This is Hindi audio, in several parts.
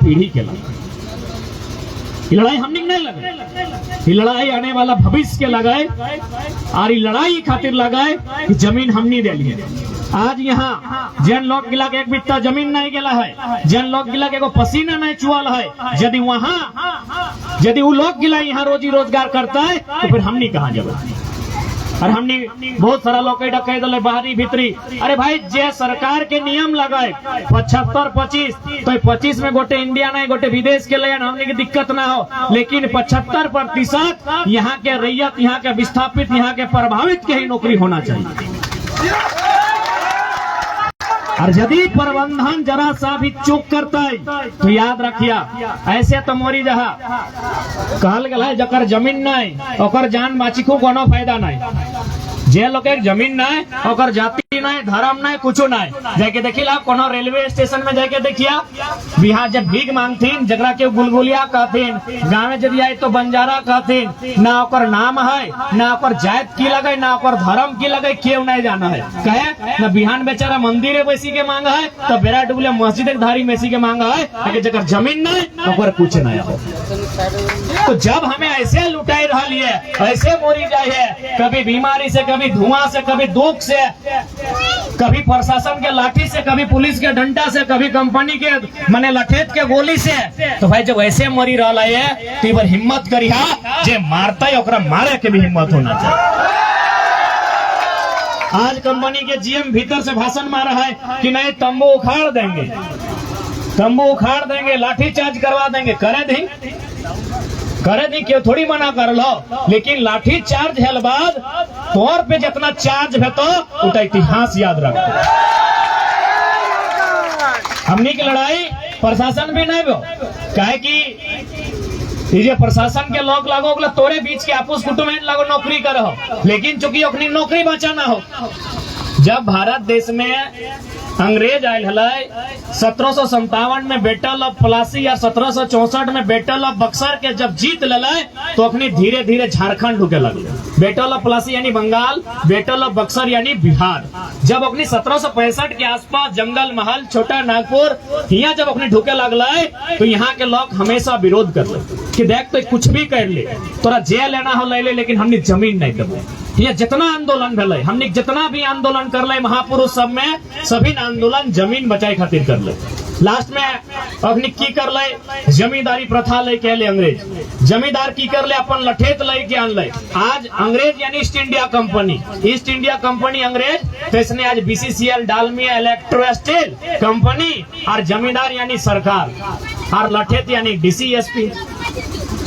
पीढ़ी के लगा। ये लड़ाई हमने नहीं लगाए, ये लड़ाई आने वाला भविष्य के लगाए, और ये लड़ाई खातिर लगाए कि जमीन हमने दे लिए। आज यहाँ जन लोग गिला के एक बित्ता जमीन नहीं गिला है, जन लोग गिला के एगो पसीना नहीं चुआल है। यदि वहाँ यदि वो लोग गिला यहाँ रोजी रोजगार करता है तो फिर हमने कहाँ जाए। और हमने बहुत सारा लोग कह दले बाहरी भीतरी। अरे भाई जे सरकार के नियम लगाए 75-25 तो 25 में गोटे इंडिया नहीं गोटे विदेश के लिए हमने की दिक्कत ना हो, लेकिन 75% यहाँ के रैयत, यहाँ के विस्थापित, यहाँ के प्रभावित के ही नौकरी होना चाहिए। और यदि प्रबंधन जरा सा भी चूक करता है तो याद रखिया ऐसे तो मोरी जहा कहल गया है जकर जमीन नहीं ओकर जान बाची को कोनो फायदा नहीं। जे लोग एक जमीन नहीं ओकर जाति नहीं धर्म नहीं कुछ नहीं। जाके देखिला कोनो रेलवे स्टेशन में जाके देखिया बिहार जब भीख मांगतीन जगरा के गुलगुलिया कहतीन, गाँव में यदि आए तो बंजारा कहतीन, ना ओकर नाम है ना ओकर जात की लगे ना ओकर धर्म की लगे, क्यों नहीं जाना है कहे ना बिहान बेचारा मंदिर बैसी के मांगा है तो बेरा डुबले मस्जिद धारी बैसी के मांगा है, जगह जमीन नहीं ओकर कुछ नहीं हो। तो जब हमें ऐसे लुटाई रही है, ऐसे मोरी जाए है, कभी बीमारी से, कभी धुआं से, कभी दुख से, कभी प्रशासन के लाठी से, कभी पुलिस के डंडा से, कभी कंपनी के मने लठेत के गोली से, तो भाई जब ऐसे मरी रहा है तो हिम्मत करिहा जे मारता है ओकरा मारे के भी हिम्मत होना चाहिए। आज कंपनी के जीएम भीतर से भाषण मारा है कि नहीं तंबू उखाड़ देंगे, तंबू उखाड़ देंगे, लाठी चार्ज करवा देंगे। करे दी क्यों थोड़ी मना कर लो, लेकिन लाठी चार्ज है बाद तौर पे जितना चार्ज है तो उतना इतिहास याद रखो। हमनी की लड़ाई प्रशासन भी नहीं हो कहे कि ये प्रशासन के लोग लागो तोरे बीच के आपस कुटुंब लागो नौकरी करो, लेकिन चूंकि अपनी नौकरी बचाना हो। जब भारत देश में अंग्रेज आयल है 1757 में बैटल ऑफ प्लासी या 1764 में बैटल ऑफ बक्सर के जब जीत ले तो अपनी धीरे धीरे झारखंड ढुके लगे। बैटल ऑफ प्लासी यानी बंगाल, बैटल ऑफ बक्सर यानी बिहार। जब अपनी 1765 के आसपास जंगल महल, छोटा नागपुर यहाँ जब अपने ढुके लगल तो यहाँ के लोग हमेशा विरोध कर ले कि देख तो कुछ भी कर ले, तोरा जेल लेना हो ले ले, लेकिन हमने जमीन नहीं कर। ये जितना आंदोलन भले, हमने जितना भी आंदोलन कर ले महापुरुष सब में सभी आंदोलन जमीन बचाए खातिर कर ले। लास्ट में अपनी की कर ले जमींदारी प्रथा ले के ले अंग्रेज, जमींदार की कर ले अपन लठेत ले के आन ले। आज अंग्रेज यानी East India Company, East India Company अंग्रेज, तो इसने आज BCCL, Dalmia, electro steel company, और जमींदार यानी सरकार, और लठेत यानी डीसीएसपी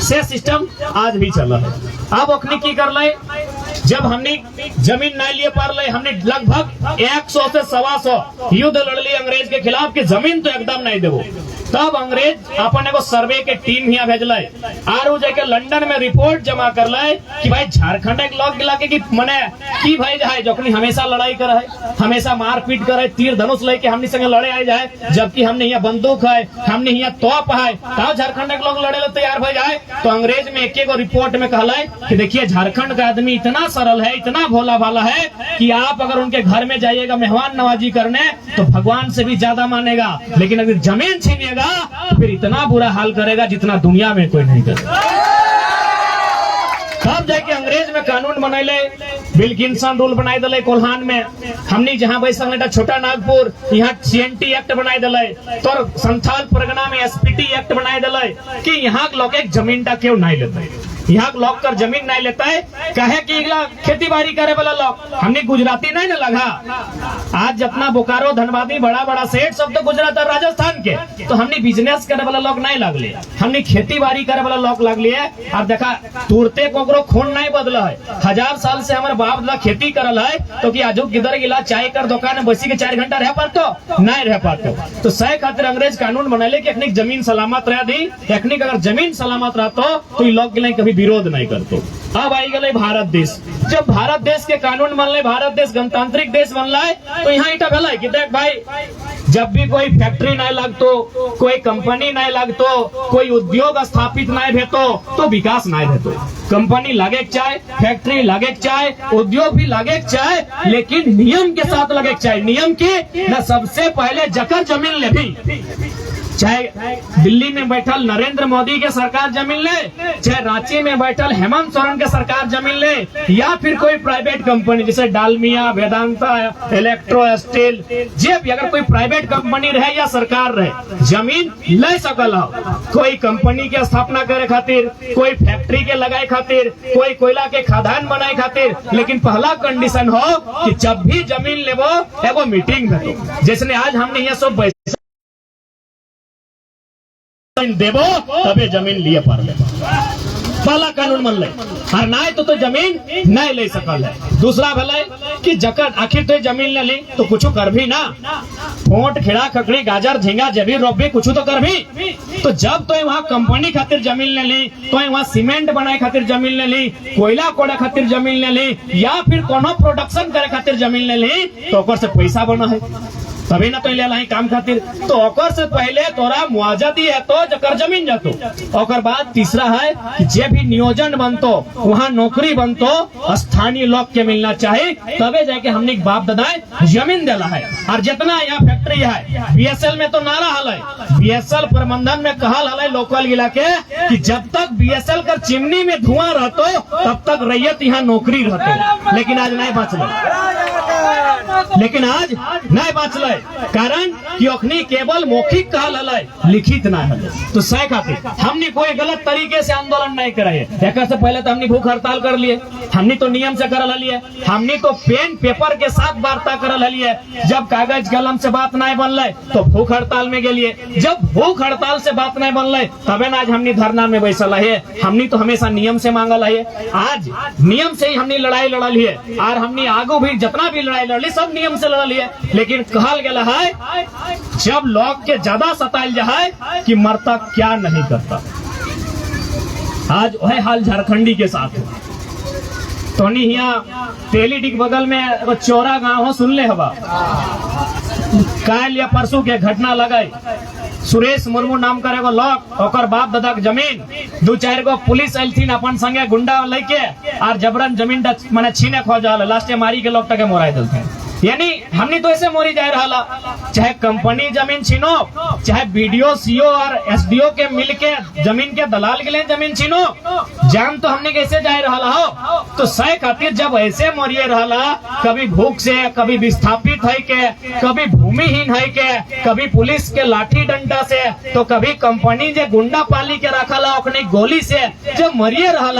से सिस्टम आज भी चल रहा है। अब अपनी की कर ले जब हमने जमीन नहीं लिए पार ले, हमने लगभग 100 से 125 युद्ध लड़ ली अंग्रेज के खिलाफ कि जमीन तो एकदम नहीं देवो। तब अंग्रेज अपन एगो सर्वे के टीम यहाँ भेजल और जाके लंदन में रिपोर्ट जमा कर ले कि भाई झारखंड एक लोग गिला के मने की भाई जाए जोखनी हमेशा लड़ाई कर है, हमेशा मारपीट करे, तीर धनुष लेके हमने संगे लड़े आए जाए, जबकि हमने यहाँ बंदूक है, हमने यहाँ तोप है, तब झारखंड एक लोग लड़े तैयार हो जाए। तो अंग्रेज में एक रिपोर्ट में कहला कि देखिए झारखंड का आदमी इतना सरल है, इतना भोला भाला है कि आप अगर उनके घर में जाइएगा मेहमान नवाजी करने तो भगवान से भी ज्यादा मानेगा, लेकिन अगर जमीन छीनिएगा तो फिर इतना बुरा हाल करेगा जितना दुनिया में कोई नहीं करेगा। तब जाके अंग्रेज में कानून बनैले, विल्किंसन रूल बनाई दिले कोल्हान में, हमनी जहाँ बैसल छोटा नागपुर यहाँ सीएनटी एक्ट बनाई दिले, तो संथाल परगना में एसपीटी एक्ट बनाई दिले कि यहाँ लोग एक जमीन का क्यों नहीं लेते, यहाँ लोग कर जमीन नहीं लेता है, कहे कि खेती बाड़ी करे वाला लोग, हमने गुजराती नहीं ना लगा। आज जितना बोकारो, धनबादी, बड़ा बड़ा सेठ सब तो गुजरात और राजस्थान के, तो हमने बिजनेस करे वाला लोग नहीं लगले, हमने खेती बाड़ी करे वाला लोग लगले। अब देखा तुरते कोकरो खून नहीं बदला है, 1000 साल से हमारे बाप दादा खेती करल है, तो कि आजू किधर गिला चाय कर दुकान में बसी के 4 घंटा रह पातो नहीं रह पाते। तो सही खातिर अंग्रेज कानून बनैले कि अखनी जमीन सलामत रह दी, अखनी अगर जमीन सलामत रहतो तो लोग कभी विरोध नहीं करते। अब आई गए भारत देश, जब भारत देश के कानून बनले, भारत देश गणतांत्रिक देश बनला है, तो यहाँ इटा भला कि देख भाई जब भी कोई फैक्ट्री नहीं लगतो, कोई कंपनी नहीं लगतो, कोई उद्योग स्थापित नहीं भेतो तो विकास नहीं भेतो। कंपनी लगे चाहे, फैक्ट्री लगे चाहे, उद्योग भी लगे चाहे, लेकिन नियम के साथ लगे चाहे। नियम के न सबसे पहले जकर जमीन ले भी चाहे दिल्ली में बैठल नरेंद्र मोदी के सरकार जमीन ले, चाहे रांची में बैठल हेमंत सोरेन के सरकार जमीन ले, या फिर कोई प्राइवेट कंपनी जैसे डालमिया, वेदांता, इलेक्ट्रो स्टील, जे भी अगर कोई प्राइवेट कंपनी रहे या सरकार रहे, जमीन ले सकल हो। कोई कंपनी के स्थापना करे खातिर, कोई फैक्ट्री के लगाए खातिर, कोई कोयला के खदान बनाए खातिर, लेकिन पहला कंडीशन हो कि जब भी जमीन लेबो एगो मीटिंग भेटो। जैसे आज हमने यहाँ सब देबो तबे जमीन लिए पर पहला कानून मन ले, और ना तो जमीन नहीं ले सकल है। दूसरा भले कि जकर आखिर तो जमीन ले ली तो कुछ कर भी ना, फोट खिड़ा खकड़ी गाजर झींगा जबी रोबी कुछ तो कर भी। तो जब तो वहाँ कंपनी खातिर जमीन ले ली, तो वहाँ सीमेंट बनाए खातिर जमीन ले ली, कोयला कोड़ा खातिर जमीन ले ली, या फिर कोनो प्रोडक्शन करे खातिर जमीन ले ली, तो ओकर से पैसा बना है तभी ना तो ले लाई काम खातिर। तो ओकर से पहले तोरा मुआवजा दिए तो जकर जमीन जातो। ओकर बाद तीसरा है कि जे भी नियोजन बनतो वहाँ नौकरी बनतो स्थानीय लोग के मिलना चाहिए, तबे जाके हमने बाप दादा जमीन दिला है। और जितना यहाँ फैक्ट्री है, बीएसएल में तो नारा हल है, बीएसएल प्रबंधन में कहल हल है लोकल गिला के कि जब तक बीएसएल कर चिमनी में धुआं रहतो तब तक रैयत यहाँ नौकरी रहतो। लेकिन आज नहीं बचल, लेकिन आज नहीं बचल, कारण कि अखनी केवल मौखिक कहल हलै, लिखित ना है। तो सह खातिर हमने कोई गलत तरीके से आंदोलन नहीं करे। एक से पहले तो हमने भूख हड़ताल कर लिए, हमने तो नियम से करल हलिए, हमने तो पेन पेपर के साथ वार्ता करल हलिए। जब कागज कलम से बात नहीं बनल तो भूख हड़ताल में गेलिए, जब भूख हड़ताल से बात नहीं बनल तबे ना आज हमने धरना में बैसल है। हमने तो हमेशा नियम से मांगल है, आज नियम से ही हमने लड़ाई लड़ल है, और हमने आगू भी जितना भी लड़ाई लड़ली सब नियम से लड़ल है। लेकिन कहल गेला है जब लोग के ज्यादा सताइल जाए कि मरता क्या नहीं करता। आज वह हाल झारखंडी के साथ है। तो यहाँ तेलीडी के बगल में चौरा गांव हो, सुन ले हवा काल या परसों के घटना लगाई। सुरेश मुर्मू नाम करे एगो लोग, ओकर बाप दादा के जमीन 2-4 गो पुलिस अलथिन अपन संगे गुंडा लेके और जबरन जमीन माने छीने खोजल, लास्ट मारी के लोग तक मोराई दिलथिन। यानी हमने तो ऐसे मोरी जाए रहा, चाहे कंपनी जमीन छीनो, चाहे बीडीओ सीओ और एसडीओ के मिल के जमीन के दलाल के लिए जमीन छीनो, जान तो हमने कैसे जाए रहा हो। तो सह खातिर जब ऐसे मोरिए रहा, कभी भूख से, कभी विस्थापित है के, कभी भूमिहीन है के, कभी पुलिस के लाठी डंडा से, तो कभी कंपनी जे गुंडा पाली के रखा अपनी गोली से जब मरिए रहा,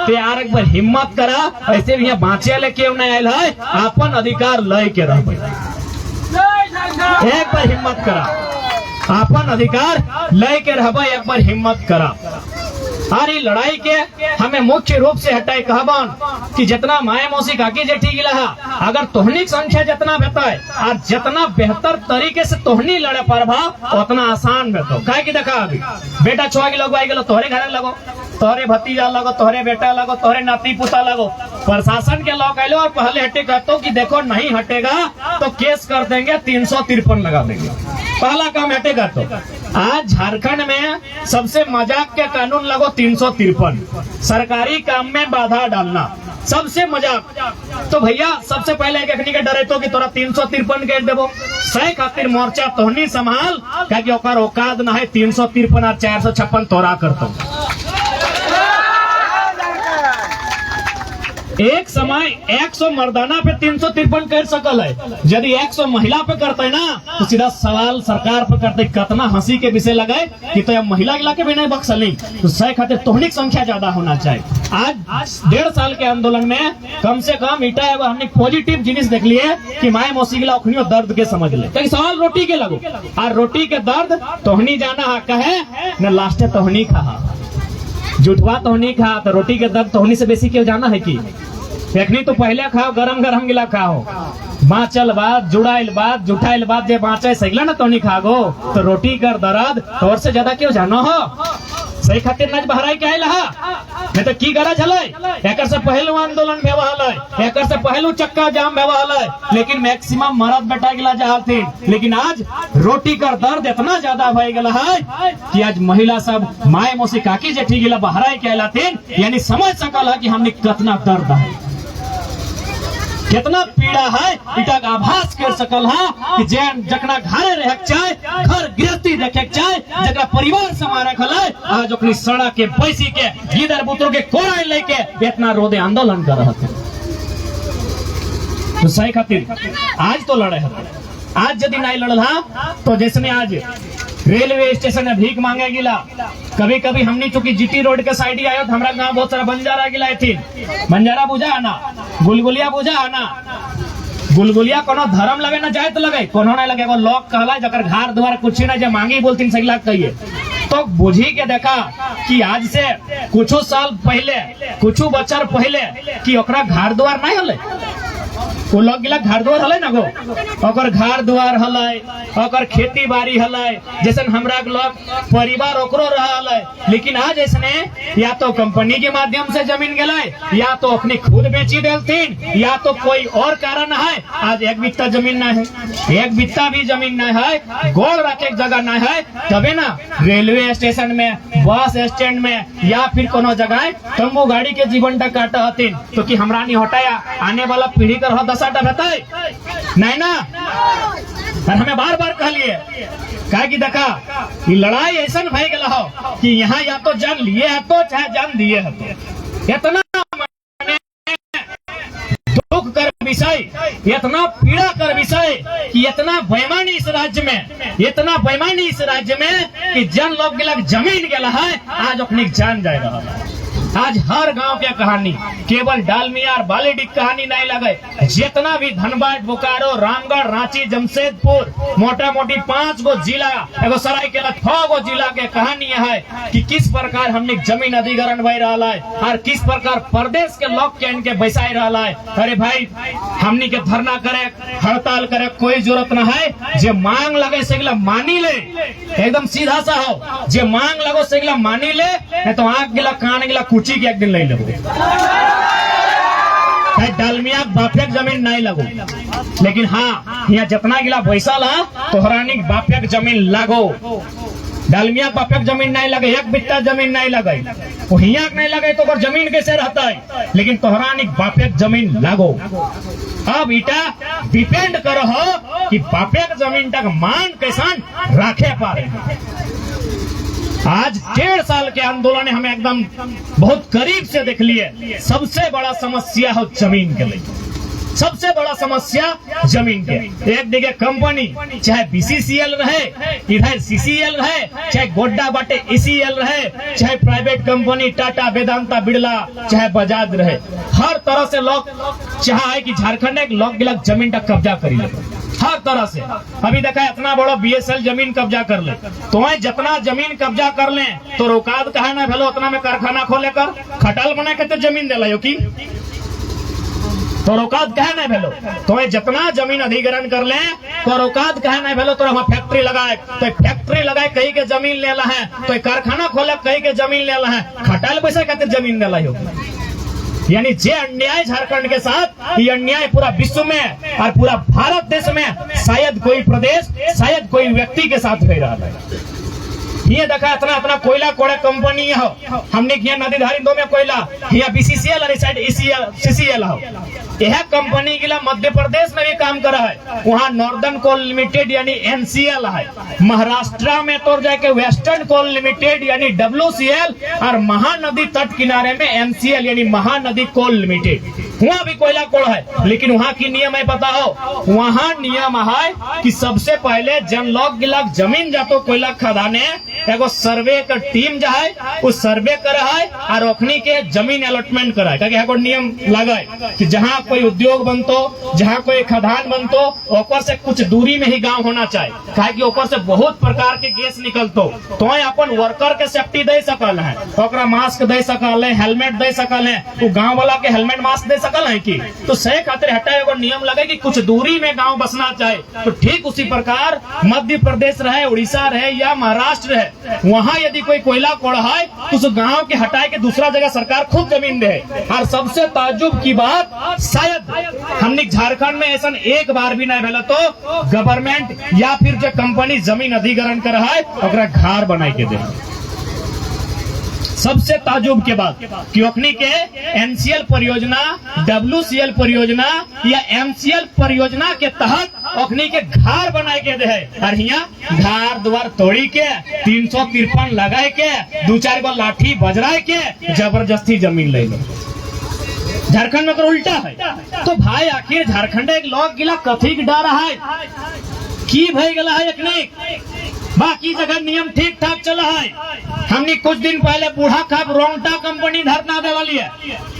तो यार एक बार हिम्मत करा, ऐसे भी बाँचे ले क्यों नहीं आयल है, अपन अधिकार लय के रह, एक बार हिम्मत करा, अपन अधिकार लय के रह, एक बार हिम्मत करा। और ये लड़ाई के हमें मुख्य रूप से हटाए कहबन कि जितना माए मौसी काकी जेठी गिला, अगर तोहनी संख्या जितना बेहतर और जितना बेहतर तरीके से तोहनी लड़े परभा उतना आसान बेहतर। काहे की देखा अभी बेटा छुआ के लगवाई गेलो, तोहरे घर लगो, तोहरे भतीजा लगो, तोहरे बेटा लगो, तोहरे नाती पुता लगो। प्रशासन के लोग आए और पहले हटे कहते कि देखो नहीं हटेगा तो केस कर देंगे, 353 लगा देंगे। पहला काम हटेगा। तो आज झारखंड में सबसे मजाक के कानून लगो 353, सरकारी काम में बाधा डालना सबसे मजाक। तो भैया सबसे पहले एकनी के डरे तो कि तोरा 353 के देबो, सह खातिर मोर्चा तोहनी संभाल, क्या ओकर औकात ना है 353 और 456 तोरा करतो। एक समय 100 मर्दाना पे 353 कर सकल है, यदि 100 महिला पे करते ना तो सीधा सवाल सरकार पे करते। कितना हंसी के विषय लगाए कि तो महिला गिला के भी नहीं बख्शली, तो सह खातिर तोहनी संख्या ज्यादा होना चाहिए। आज 1.5 साल के आंदोलन में कम से कम इटा हमने पॉजिटिव जिनिस देख लिए कि माए मौसी गिला अखनियो दर्द के समझ ले। तो सवाल रोटी के लगो, और रोटी के दर्द तोहनी जाना हक है न, लास्ट तोहनी खा जुटवा तोहनी खा, तो रोटी के दर्द तोहनी से बेसी क्यों जाना है कि देखनी तो पहले खाओ गरम गरम गिला खाओ, बाँचल बात जुड़ाइल बात जुटाइल बात जे बाँचे सगला ना तो नहीं खागो, तो रोटी कर दर्द तोर से ज्यादा क्यों जानो हो। सही खातिर नज बहराई के आयल नहीं तो की गरज हलै, एक से पहलू आंदोलन भेवा हलै, एक से पहलू चक्का जाम भेवा हलै, लेकिन मैक्सिमम मरद बेटा गिला जाहथिन। लेकिन आज रोटी कर दर्द इतना ज्यादा भय गेला है कि आज महिला सब माए मौसी काकी जेठी गिला बहराई के आयलाथिन, यानी समझ सकल है कि हमने कितना दर्द है। कितना पीड़ा है इटा का आभास कर सकल है कि जकरा घरे रह चाहे घर गृहस्थी देखे चाहे जकरा परिवार समारे खले आज अपनी सड़क के पैसी के गिदर बुतरों के कोराई लेके इतना रोदे आंदोलन कर रहे थे। तो सही खातिर आज तो लड़े हैं, आज यदि नहीं लड़ल तो जैसे आज रेलवे स्टेशन में भीख मांगे गिला, कभी कभी हमने चूंकि जीटी रोड के साइड ही आयो तो हमारा गांव बहुत सारा बंजारा गिला थी। बंजारा बुझा है ना, गुलगुलिया बुझा है ना, गुलगुलिया कोनो धर्म लगे ना जाए तो लगे, कोनो नहीं लगे, वो लोग कहला जकर घर द्वार कुछ ना जे मांगी बोलती सही लाख कहिए। तो बुझी के देखा कि आज से कुछ साल पहले कुछ बच्चर पहले कि ओकरा घर द्वार नहीं हले, वो लोग गिला घर द्वार हले ना गो, ओकर घर द्वार हले, ओकर खेती बाड़ी हले, जैसे हमरा के लोग परिवार ओकरो रहले। लेकिन आज ऐसने या तो कंपनी के माध्यम से जमीन गए या तो अपनी खुद बेची देलतीन या तो कोई और कारण है। आज एक बित्ता जमीन ना है, एक बित्ता भी जमीन ना है, गोल रखे जगह ना है, तबे ना रेलवे स्टेशन में, बस स्टैंड में या फिर कोनो जगह तंबू गाड़ी के जीवन तक काटा हतीन। तो कि हमरा नहीं हटाया आने वाला पीढ़ी कर दसाटा बताए नहीं ना। और हमें बार बार कहलिए कहा कि देखा ये लड़ाई ऐसा भय गया हो कि यहाँ या तो जान लिए है तो चाहे जान दिए है तो इतना दुख कर विषय, इतना पीड़ा कर विषय कि इतना बेईमानी इस राज्य में, इतना बेईमानी इस राज्य में कि जन लोग के जमीन गया है आज अपनी जान जाए रहा है। आज हर गांव की कहानी केवल डालमिया और बालीडीह कहानी नहीं लगे, जितना भी धनबाद, बोकारो, रामगढ़, रांची, जमशेदपुर, मोटा मोटी 5 गो जिला एगो सरायकेला 6 गो जिला के कहानी है कि किस प्रकार हमने जमीन अधिग्रहण भय रहा है और किस प्रकार प्रदेश के लोग के इनके बैसाई रहा है। अरे भाई हमनी के धरना करे, हड़ताल करे कोई जरूरत न है, जे मांग लगे सेगला मानी ले, एकदम सीधा सा हो, जे मांग लगो सेगला मानी ले, नहीं तो आंख गिला कान गिला कुची के एक दिन ले लगो, डालमिया बापेक जमीन नहीं लगो। लेकिन हाँ यहाँ जितना गिला पैसा ला तोहरानी बापेक जमीन लागो, डालमिया बापेक जमीन नहीं लगे, एक बित्ता जमीन नहीं लगे, वो हियाक नहीं लगे तो और जमीन कैसे रहता है, लेकिन तोहरानी बापेक जमीन लागो। अब इटा डिपेंड करो हो कि बापेक जमीन तक मान कैसान राखे पा रहे। आज 1.5 साल के आंदोलन हमें एकदम बहुत करीब से देख लिए। सबसे बड़ा समस्या हो जमीन के लिए, सबसे बड़ा समस्या जमीन के। एक जगह कंपनी चाहे बीसीसीएल रहे, इधर सीसीएल रहे, चाहे गोड्डा बाटे ईसीएल रहे, चाहे प्राइवेट कंपनी टाटा, वेदांता, बिड़ला, चाहे बजाज रहे, हर तरह से लोग चाहे कि झारखंड एक लोग गिलक जमीन का कब्जा करी ले, हर तरह से। अभी देखा इतना बड़ा बीएसएल जमीन कब्जा कर ले, तो जितना जमीन कब्जा कर ले तो रोकात कहा ना भेलो उतना में कारखाना खोले कर खटाल बना के तो जमीन दिला की तो रोकात कहे नहीं भेलो, तो जितना जमीन अधिग्रहण कर ले तो रोकात कहे नहीं भेलो, तो हम फैक्ट्री लगाए तो फैक्ट्री लगाए कहीं के जमीन लेला है, तो कारखाना खोले कहीं के जमीन लेला है, खटाल पैसा कहते जमीन दिला हो। यानी जे अन्याय झारखंड के साथ, ये अन्याय पूरा विश्व में और पूरा भारत देश में शायद कोई प्रदेश, शायद कोई व्यक्ति के साथ हो रहा है। ये देखा इतना इतना कोयला कोड़े कंपनी हो, हमने किया नदी धारी 2 में कोयला, यहाँ बीसीसीएल और साइड सीसीएल हो, यह कंपनी के लिए मध्य प्रदेश में भी काम कर रहा है, वहाँ नॉर्दर्न कोल लिमिटेड यानी एनसीएल है, महाराष्ट्र में तो जाके वेस्टर्न कोल लिमिटेड यानी डब्ल्यूसीएल और महानदी तट किनारे में एमसीएल यानी महानदी कोल लिमिटेड, वहाँ भी कोयला कोड़ है। लेकिन वहाँ की नियम है पता हो, वहाँ नियम है कि सबसे पहले जन लोग गिलक जमीन जातो कोयला खदाने एगो सर्वे का टीम जो है वो सर्वे करे है और ओखनी के जमीन अलॉटमेंट करे है, एगो नियम लगे कि जहाँ कोई उद्योग बनतो, जहाँ कोई खदान बनतो, ओकर से कुछ दूरी में ही गांव होना चाहिए, काहे कि ओकर से बहुत प्रकार के गैस निकलतो, तो अपन वर्कर के सेफ्टी दे सकल है, ओकरा मास्क दे सकल है, हेलमेट दे सकल है, वो गांव वाला के हेलमेट मास्क दे सकल है कि तो सही खातिर हटा एगो नियम लगे कि कुछ दूरी में गांव बसना चाहिए। तो ठीक उसी प्रकार मध्य प्रदेश रहे, उड़ीसा रहे या महाराष्ट्र रहे, वहाँ यदि कोई कोयला कोड़ा है तो उस गांव के हटाए के दूसरा जगह सरकार खुद जमीन दे। और सबसे ताज्जुब की बात, शायद हमने झारखंड में ऐसा एक बार भी नहीं भेला तो गवर्नमेंट या फिर जो कंपनी जमीन अधिग्रहण कर रहा है ओकरा घर बनाए के दे। सबसे ताजुब के बाद कि ओखनी के एनसीएल परियोजना, डब्ल्यूसीएल परियोजना या एमसीएल परियोजना के तहत ओखनी के घर बनाए के है। और यहाँ घर द्वार तोड़ी के 353 लगाए के 2-4 गो लाठी बजराए के जबरदस्ती जमीन ले लो। झारखंड में तो उल्टा है। तो भाई आखिर झारखंड एक लोग गिला कथी के डर है की भय गला है अखनी, बाकी जगह नियम ठीक ठाक चला है। हमने कुछ दिन पहले बूढ़ा खाप रोंगटा कंपनी धरना दे वाली है,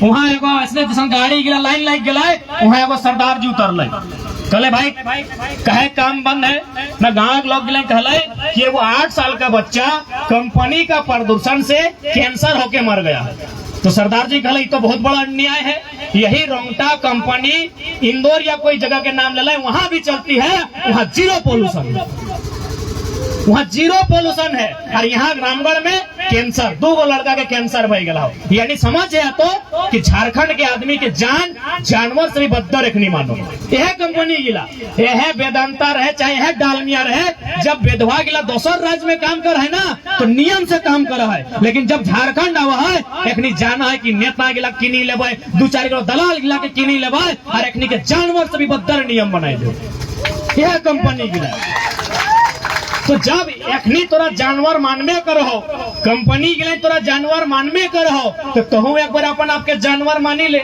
वहाँ एगो ऐसे गाड़ी गिला लाइन लग गया, वहाँ एगो सरदार जी उतर ले कहले भाई कहे काम बंद है ना। गाँव के लोग गिला कहले कि वो 8 साल का बच्चा कंपनी का प्रदूषण से कैंसर होके मर गया। तो सरदार जी कहले तो बहुत बड़ा अन्याय है। यही रोंगटा कंपनी इंदौर या कोई जगह के नाम ले ले, वहां भी चलती है, वहां जीरो पोल्यूशन, वहाँ जीरो पोल्यूशन है। और यहाँ रामगढ़ में कैंसर, 2 गो लड़का के कैंसर भय गया। यानी समझ है तो कि झारखंड के आदमी के जान जानवर से भी बदतर रखनी मानो। यह कंपनी गिला, यह वेदांता रहे चाहे यह डालमिया रहे, जब वेधवा गिला दोसर राज्य में काम कर है ना तो नियम से काम कर है। लेकिन जब झारखंड आवा है एखनी जाना है कि नेता गिला किनी लेबे, 2-4 गो दलाल गिला के किनी लेबे और एखनी के जानवर से भी बदतर नियम बनाए दे। यह कंपनी गिला। तो जब एखनी तोरा जानवर मानबे करहो, कंपनी के लिए तोरा जानवर मानबे करहो, तो तोहू एक बार अपन आपके जानवर मानी ले।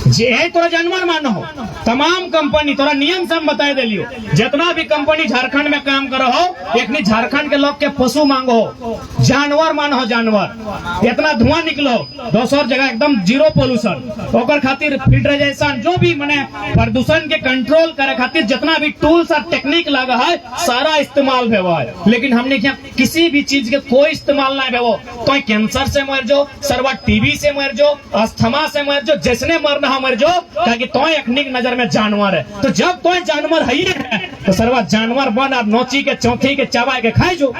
जे तोरा जानवर मानो हो, तमाम कंपनी तोरा नियम से हम बताए दिलियो। जितना भी कंपनी झारखंड में काम करो हो, एखनी झारखंड के लोग के पशु मांगो हो, जानवर मानो जानवर। इतना धुआं निकलो, दोसर जगह एकदम जीरो पोल्यूशन, ओकर खातिर फिल्टराइजेशन जो भी मने प्रदूषण के कंट्रोल करे खातिर जितना भी टूल्स और टेक्निक लगा है सारा इस्तेमाल भेवो है। लेकिन हमने क्या किसी भी चीज के कोई इस्तेमाल नहीं भेवो, तो कैंसर से मर जो, सरवा टीबी से मर जो, अस्थमा से मर जो, जिसने मरना मर जो, ताकि तो अखनी नजर में जानवर है। तो जब तो जानवर है ही है तो सरवा जानवर बन और नोची के चौथी के चबाए के खाए जो।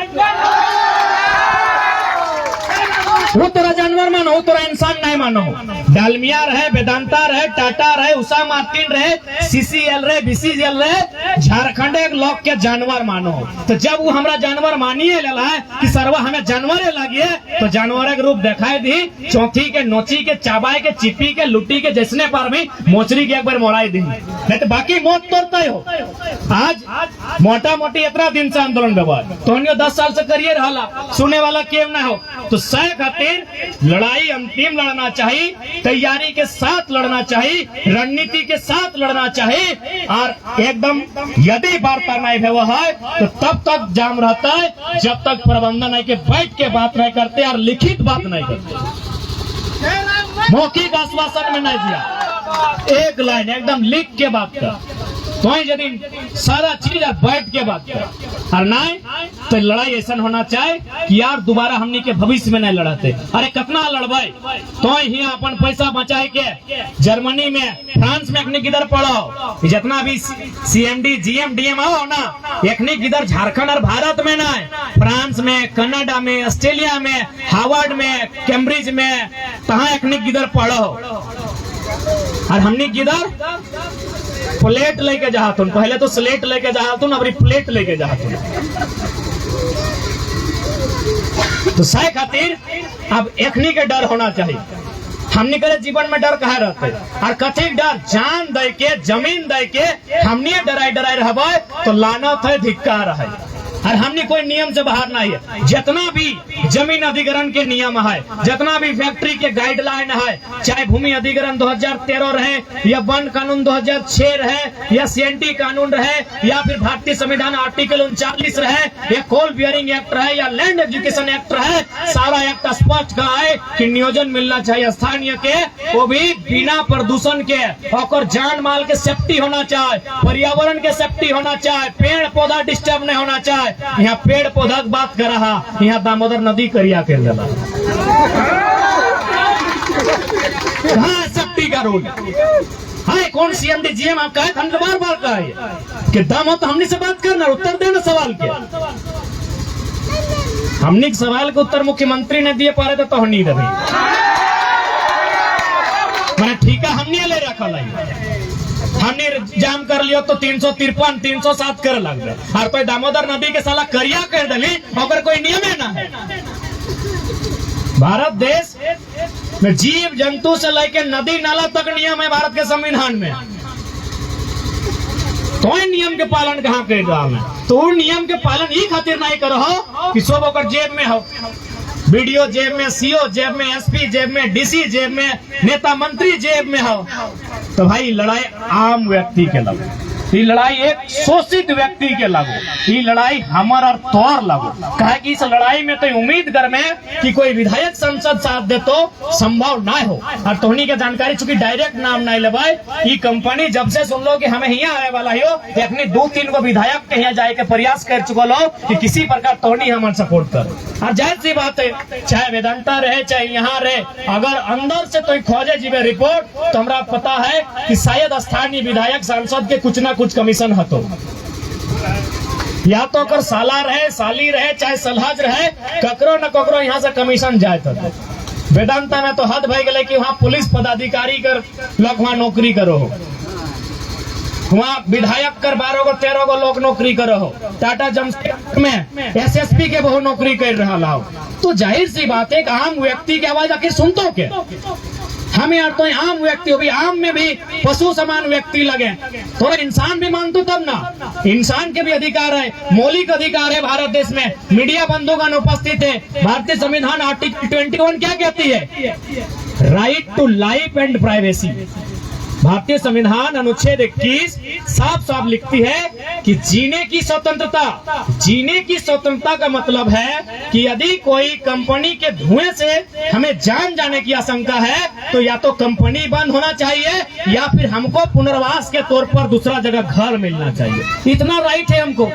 वो तोरा जानवर मानो, वो तोरा इंसान नहीं मानो। डालमिया रहे, वेदांता रहे, टाटा रहे, उषा मार्टिन रहे, सीसीएल रहे, बीसीएल रहे, झारखंड एक लोग के जानवर मानो। तो जब वो हमरा जानवर मानिए लेला है कि सरवा हमें जानवरे लगी है, तो जानवर के रूप दिखाई दी, चौथी के नोची के चबाए के चिपी के लुट्टी के जैसने पर भी मोचरी के एक बार मोड़ाई दी, नहीं तो बाकी मौत तोड़ते हो। आज मोटा मोटी इतना दिन से आंदोलन व्यवहार तो 10 साल से करिए रहा, सुने वाला केव ना हो। तो सह खातिर लड़ाई अंतिम लड़ना चाहिए, तैयारी के साथ लड़ना चाहिए, रणनीति के साथ लड़ना चाहिए। और एकदम यदि वार्ता नहीं हुआ है तो तब तक जाम रहता है जब तक प्रबंधन है के बैठ के बात नहीं करते और लिखित बात नहीं करते, मौखिक आश्वासन में नहीं दिया, एक लाइन एकदम लिख के बात कर, तो यदि सारा चीज बैठ के बात कर। और नहीं तो लड़ाई ऐसा होना चाहिए कि यार दोबारा हमनी के भविष्य में नहीं लड़ाते। अरे कितना लड़बाई, तो ही अपन पैसा बचाए के जर्मनी में, फ्रांस में एखनी किधर पढ़ो, जितना भी सीएमडी जीएम डीएम आओ ना, एखनी किधर झारखंड और भारत में ना, फ्रांस में, कनाडा में, ऑस्ट्रेलिया में, हार्वर्ड में, कैम्ब्रिज में, तहाँ एखनी किधर पढ़ो। और हमनी किधर प्लेट लेके जातुन, पहले तो स्लेट लेके जातुन, अब प्लेट लेके जातुन। तो सह खातिर अब एखनी के डर होना चाहिए। हमने करे जीवन में डर कहा रहते और कथी डर, जान दे के जमीन दे के हमने डराई डराई रहबे तो लानत है, धिक्कार है। और हमने कोई नियम से बाहर नहीं है। जितना भी जमीन अधिग्रहण के नियम है, जितना भी फैक्ट्री के गाइडलाइन है, चाहे भूमि अधिग्रहण 2013 रहे या वन कानून 2006 रहे या सीएनटी कानून रहे या फिर भारतीय संविधान आर्टिकल 39 रहे या कोल बियरिंग एक्ट रहे या लैंड एजुकेशन एक्ट रहे, सारा एक्ट स्पष्ट कहा है कि नियोजन मिलना चाहिए स्थानीय के, वो भी बिना प्रदूषण के, और जान माल के सेफ्टी होना चाहिए, पर्यावरण के सेफ्टी होना चाहिए, पेड़ पौधा डिस्टर्ब नहीं होना चाहिए। यहाँ पेड़ पौधा की बात कर रहा, यहाँ दामोदर नदी करिया कर देला। हाँ, सेफ्टी का रूल है। कौन सीएमडी जीएम आप कहे, हमने बार बार कहा है कि दम हो तो हमने से बात करना, उत्तर देना सवाल के। हमने सवाल के उत्तर मुख्यमंत्री ने दिए पारे तो नहीं दे, मैंने ठीक है हमने ले रखा है, हमने जाम कर लियो तो 353 307 कर लग गए, और तो दामोदर नदी के साला करिया कर दिली, अगर कोई नियम है ना है। भारत देश में जीव जंतु से लेकर नदी नाला तक नियम है भारत के संविधान में। तो नियम के पालन कहाँ कर रहा है? तो नियम के पालन ही खातिर नहीं करो कि सब ओकर जेब में हो, बीडीओ जेब में, सीओ जेब में, एसपी जेब में, डीसी जेब में, नेता मंत्री जेब में हो। तो भाई लड़ाई आम व्यक्ति के लगो, ये लड़ाई एक शोषित व्यक्ति के लगो, ये लड़ाई हमार और तोर लगो। कहे कि इस लड़ाई में तो उम्मीद कर में कि कोई विधायक संसद साथ दे तो संभव ना हो। और तोहनी के जानकारी चूंकि डायरेक्ट नाम नहीं लेवाई, ये कंपनी जब से सुन लो कि हमें यहाँ आने वाला हो, अपने 2-3 को विधायक के यहाँ जाए के प्रयास कर चुका लो कि किसी प्रकार तोहनी हमारे सपोर्ट कर। और जाहिर सी बात है, चाहे वेदांता रहे चाहे यहाँ रहे, अगर अंदर से तो खोजे जीवे रिपोर्ट तो हमरा पता है कि शायद स्थानीय विधायक सांसद के कुछ ना कुछ कमीशन हतो, या तो कर साला रहे, साली रहे, चाहे सलहज रहे, ककरो न ककरो यहाँ से कमीशन जाए तो। वेदांता में तो हद भय गए कि वहाँ पुलिस पदाधिकारी कर लोग वहाँ नौकरी करो हो, वहाँ विधायक कर 12-13 गो लोग नौकरी करो हो, टाटा जमशेदपुर में एसएसपी के बहु नौकरी कर रहा हो। तो जाहिर सी बात है, आम व्यक्ति की आवाज आखिर सुनतो के? हमें यार तो आम व्यक्ति हो भी, आम में भी पशु समान व्यक्ति लगे, थोड़ा इंसान भी मान तो तब ना। इंसान के भी अधिकार है, मौलिक अधिकार है भारत देश में। मीडिया बंधुगण उपस्थित है, भारतीय संविधान आर्टिकल 21 क्या कहती है? Right to life and privacy. भारतीय संविधान अनुच्छेद 21 साफ साफ लिखती है कि जीने की स्वतंत्रता। जीने की स्वतंत्रता का मतलब है कि यदि कोई कंपनी के धुएं से हमें जान जाने की आशंका है तो या तो कंपनी बंद होना चाहिए या फिर हमको पुनर्वास के तौर पर दूसरा जगह घर मिलना चाहिए। इतना राइट है हमको,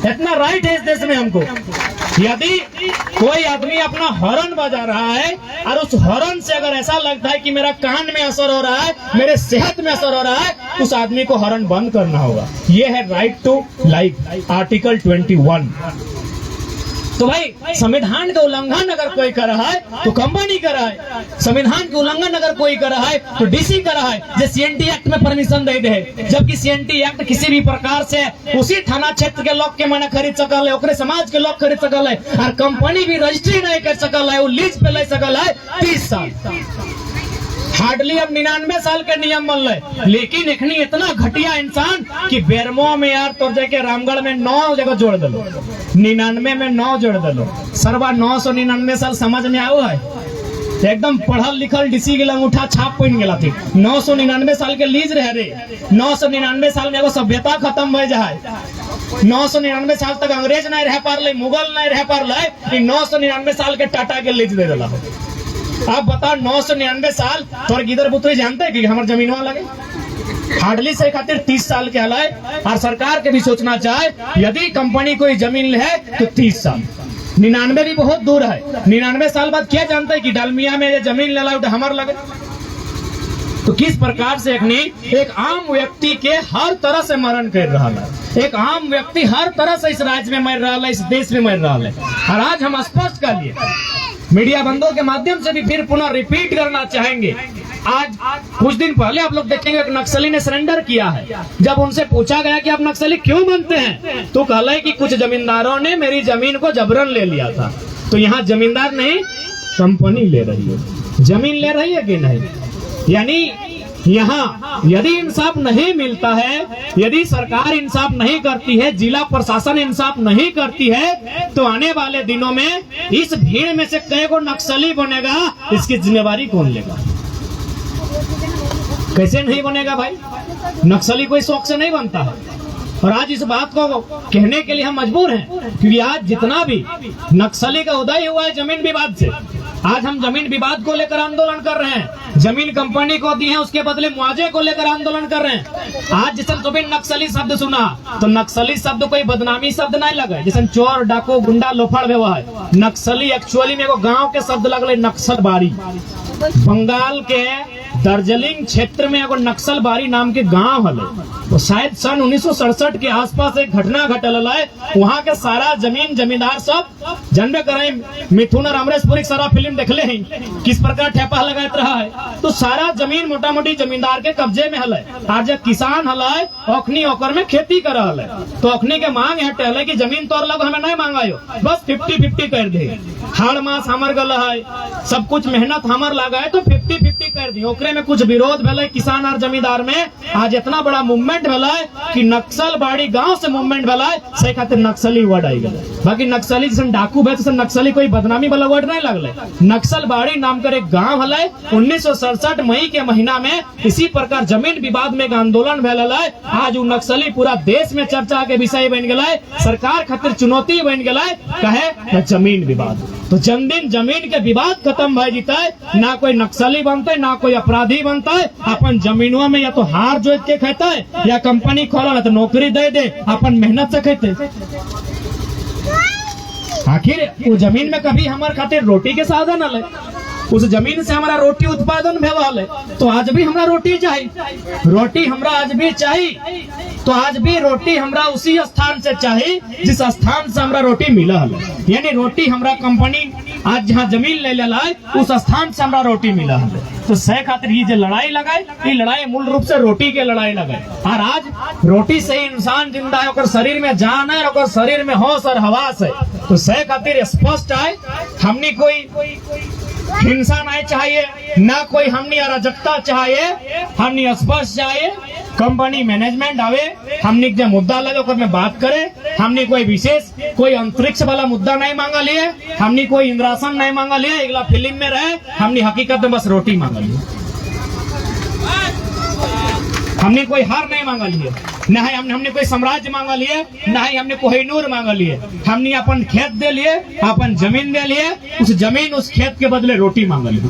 इतना राइट है इस देश में हमको। यदि कोई आदमी अपना हॉर्न बजा रहा है और उस हॉर्न से अगर ऐसा लगता है कि मेरा कान में असर हो रहा है, मेरे सेहत में असर हो रहा है, उस आदमी को हॉर्न बंद करना होगा। ये है राइट टू लाइफ, आर्टिकल 21। तो भाई संविधान का उल्लंघन अगर कोई कर रहा है तो कंपनी कर रहा है, संविधान का उल्लंघन अगर कोई कर रहा है तो डीसी कर रहा है, जो सीएनटी एक्ट में परमिशन दे दे। जबकि सीएनटी एक्ट किसी भी प्रकार से उसी थाना क्षेत्र के लोग के मना खरीद सकल है, ओकरे समाज के लोग खरीद सकल है, और कंपनी भी रजिस्ट्री नहीं कर सकल है, वो लीज पे ले सकल है 30 साल। हार्डली अब 99 साल के नियम बन रहे, लेकिन एखनी इतना घटिया इंसान कि बेरमो में यार तो जाके रामगढ़ में 9 जगह जोड़ दलो, 99 में 9 जोड़ दलो, सरवा 999 साल समझ में आओ है। एकदम पढ़ल लिखल डीसी के अंगूठा छाप पहन गया थी। 999 साल के लीज रह रे, 999 साल में एगो सभ्यता खत्म हो जाए। 999 साल तक अंग्रेज नहीं रह पार, मुगल नहीं रह पार, 999 साल के टाटा के लीज दे रहा। आप बताओ 999 साल तोर गिदर पुत्री जानते हैं कि हमारे जमीन वहां लगे? हार्डली से खातिर 30 साल के हलाए। और सरकार के भी सोचना चाहे, यदि कंपनी कोई जमीन ले तो 30 साल, 99 भी बहुत दूर है। 99 साल बाद क्या जानते है कि डालमिया में जमीन ले ला हमार लगे। तो किस प्रकार से एक आम व्यक्ति के हर तरह से मरण कर रहा है, एक आम व्यक्ति हर तरह से इस राज्य में मर रहा है, इस देश में मर रहा है। और आज हम स्पष्ट कर लिए, मीडिया बंधुओं के माध्यम से भी फिर पुनः रिपीट करना चाहेंगे। आज कुछ दिन पहले आप लोग देखेंगे एक नक्सली ने सरेंडर किया है। जब उनसे पूछा गया कि आप नक्सली क्यों बनते हैं, तो कहला है कि कुछ जमींदारों ने मेरी जमीन को जबरन ले लिया था। तो यहाँ जमींदार नहीं, कंपनी ले रही है। जमीन ले रही है कि नहीं? यानी यहाँ यदि इंसाफ नहीं मिलता है, यदि सरकार इंसाफ नहीं करती है, जिला प्रशासन इंसाफ नहीं करती है, तो आने वाले दिनों में इस भीड़ में से कई को नक्सली बनेगा, इसकी जिम्मेवारी कौन लेगा? कैसे नहीं बनेगा भाई? नक्सली कोई शौक से नहीं बनता है। और आज इस बात को कहने के लिए हम मजबूर हैं, क्योंकि आज जितना भी नक्सली का उदय हुआ है जमीन विवाद से। आज हम जमीन विवाद को लेकर आंदोलन कर रहे हैं, जमीन कंपनी को दी है उसके बदले मुआवजे को लेकर आंदोलन कर रहे हैं। आज जैसे तुम्हें नक्सली शब्द सुना, तो नक्सली शब्द कोई बदनामी शब्द नहीं लगा। जैसे चोर डाकू गुंडा लोफड़ व्यवहार, नक्सली एक्चुअली में एगो गांव के शब्द लगल नक्सलबाड़ी। बंगाल के दार्जिलिंग क्षेत्र में एगो नक्सलबाड़ी नाम के गांव है, तो शायद सन 1967 के आसपास एक घटना घटल है। वहाँ के सारा जमीन जमींदार सब जानबे करें मिथुन और अमरेशपुरी सारा फिल्म देखले हैं किस प्रकार ठेपा लगात रहा है। तो सारा जमीन मोटा मोटी जमींदार के कब्जे में हले। आज जब किसान हले अखनी ओकर में खेती कर रहा है तो अखनी के मांग है टहले की जमीन तोर लग हमें नहीं मांगायो, बस 50-50 कर दे। हाड़ मास हमर गल है, सब कुछ मेहनत हमर लगा है तो 50-50 कर दी। ओकरे में कुछ विरोध भेले किसान और जमींदार में। आज इतना बड़ा मूवमेंट भेले कि नक्सल बाड़ी गांव से मूवमेंट भेले से खातिर नक्सली वर्ड आई गए। बाकी नक्सली जैसे डाकू भेज से नक्सली कोई बदनामी वाला वर्ड नहीं लगले। नक्सल बाड़ी नाम कर एक गांव हले। 1967 मई के महीना में इसी प्रकार जमीन विवाद में एक आंदोलन भेल है। आज वो नक्सली पूरा देश में चर्चा के विषय बन गए, सरकार खातिर चुनौती बन गए, कहे जमीन विवाद। तो जन दिन जमीन के विवाद खत्म भय जीते, ना कोई नक्सली बनते ना कोई अपराधी बनते। अपन जमीनों में या तो हार जोत के खेते या कंपनी खोला तो नौकरी दे दे, अपन मेहनत से खेते। आखिर वो जमीन में कभी हमारे खातिर रोटी के साधन है, उस जमीन से हमारा रोटी उत्पादन भेल है। तो आज भी हमरा रोटी चाहिए, रोटी हमरा आज भी चाहिए। तो आज भी रोटी हमरा उसी स्थान से चाहिए जिस स्थान से हमरा रोटी मिला है। यानी रोटी हमरा कंपनी आज जहाँ जमीन ले लेला है उस स्थान से हमरा रोटी मिला है। तो सह खातिर ये जो लड़ाई लगाए, ये लड़ाई मूल रूप से रोटी के लड़ाई लगाए। और आज रोटी से ही इंसान जिंदा है, और शरीर में जान है और शरीर में होश और हवास है। तो सह खातिर स्पष्ट है हमने कोई हिंसा नहीं चाहिए, ना कोई हमने अराजकता चाहिए, हमने स्पष्ट चाहिए। कंपनी मैनेजमेंट आवे, हमने जो मुद्दा लगे उस में बात करे। हमने कोई विशेष कोई अंतरिक्ष वाला मुद्दा नहीं मांगा लिए, हमने कोई इंद्रासन नहीं मांगा लिए, अगला फिल्म में रहे। हमने हकीकत में बस रोटी मांगा लिए, हमने कोई हार नहीं मांगा लिए, न ही हमने कोई साम्राज्य मांगा लिए, न ही हमने कोहिनूर मांगा लिए। हमने अपन खेत दे लिए, अपन जमीन दे लिए, उस जमीन उस खेत के बदले रोटी मांगा लिए।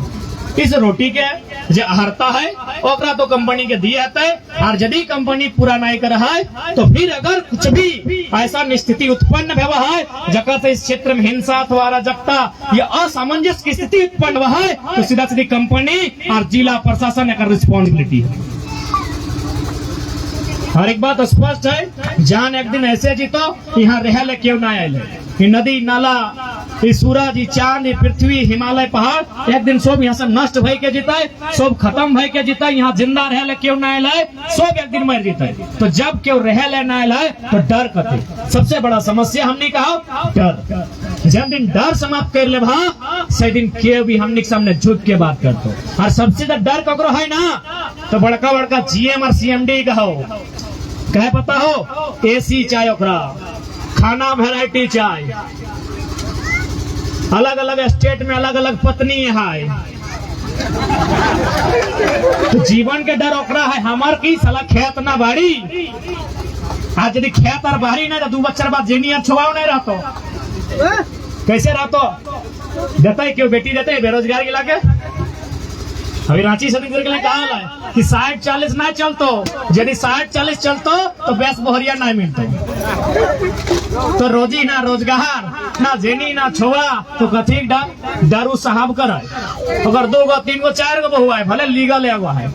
इस रोटी के जो अहर्ता है ओकरा तो कंपनी के दिए है। और यदि कंपनी पूरा नहीं कर रहा है तो फिर अगर कुछ भी ऐसा स्थिति उत्पन्न हुआ है जगह से इस क्षेत्र में हिंसा अथवा अराजकता या असामंजस्य की स्थिति उत्पन्न हुआ है तो सीधा सीधी कंपनी और जिला प्रशासन एक रिस्पॉन्सिबिलिटी है। और एक बात स्पष्ट है, जान एक दिन ऐसे जीतो यहाँ रह क्यों ना आये। नदी नाला, सूरज, चांद, पृथ्वी, हिमालय, पहाड़ एक दिन सब यहाँ से नष्ट भय के जीता है, सब खत्म भय के जीता है। यहाँ जिंदा रह क्यों ना आये, सब एक दिन मर जीता है। तो जब क्यों रह ना आये तो डर कथे सबसे बड़ा समस्या हमने कहा डर। जब दिन डर समाप्त कर ले से दिन क्यों भी हमने सामने झुक के बात करते। और सबसे ज्यादा डर ककरो है ना तो बड़का बड़का GM और CMD कहो, कहे पता हो AC चाय, ओकरा खाना वैरायटी चाय, अलग अलग स्टेट में अलग अलग पत्नी है। तो जीवन के डर ओकरा है, हमार की साला खेत ना बाड़ी। आज यदि खेत और बाड़ी ना तो 2 बच्चा बाद जेनियर छुआव नहीं रहतो, कैसे रहतो देते क्यों बेटी देते बेरोजगार के लाके। अभी रांची से के लिए कहा है कि 60-40 ना चलतो, यदि 60-40 चलतो तो 20 बोहरिया नहीं मिलतो। तो रोजी ना रोजगार ना जेनी ना छोड़ा तो कथी दारू साहब कर। अगर 2 गो 3 गो 4 गो बहुआ है भले लीगल एगो है,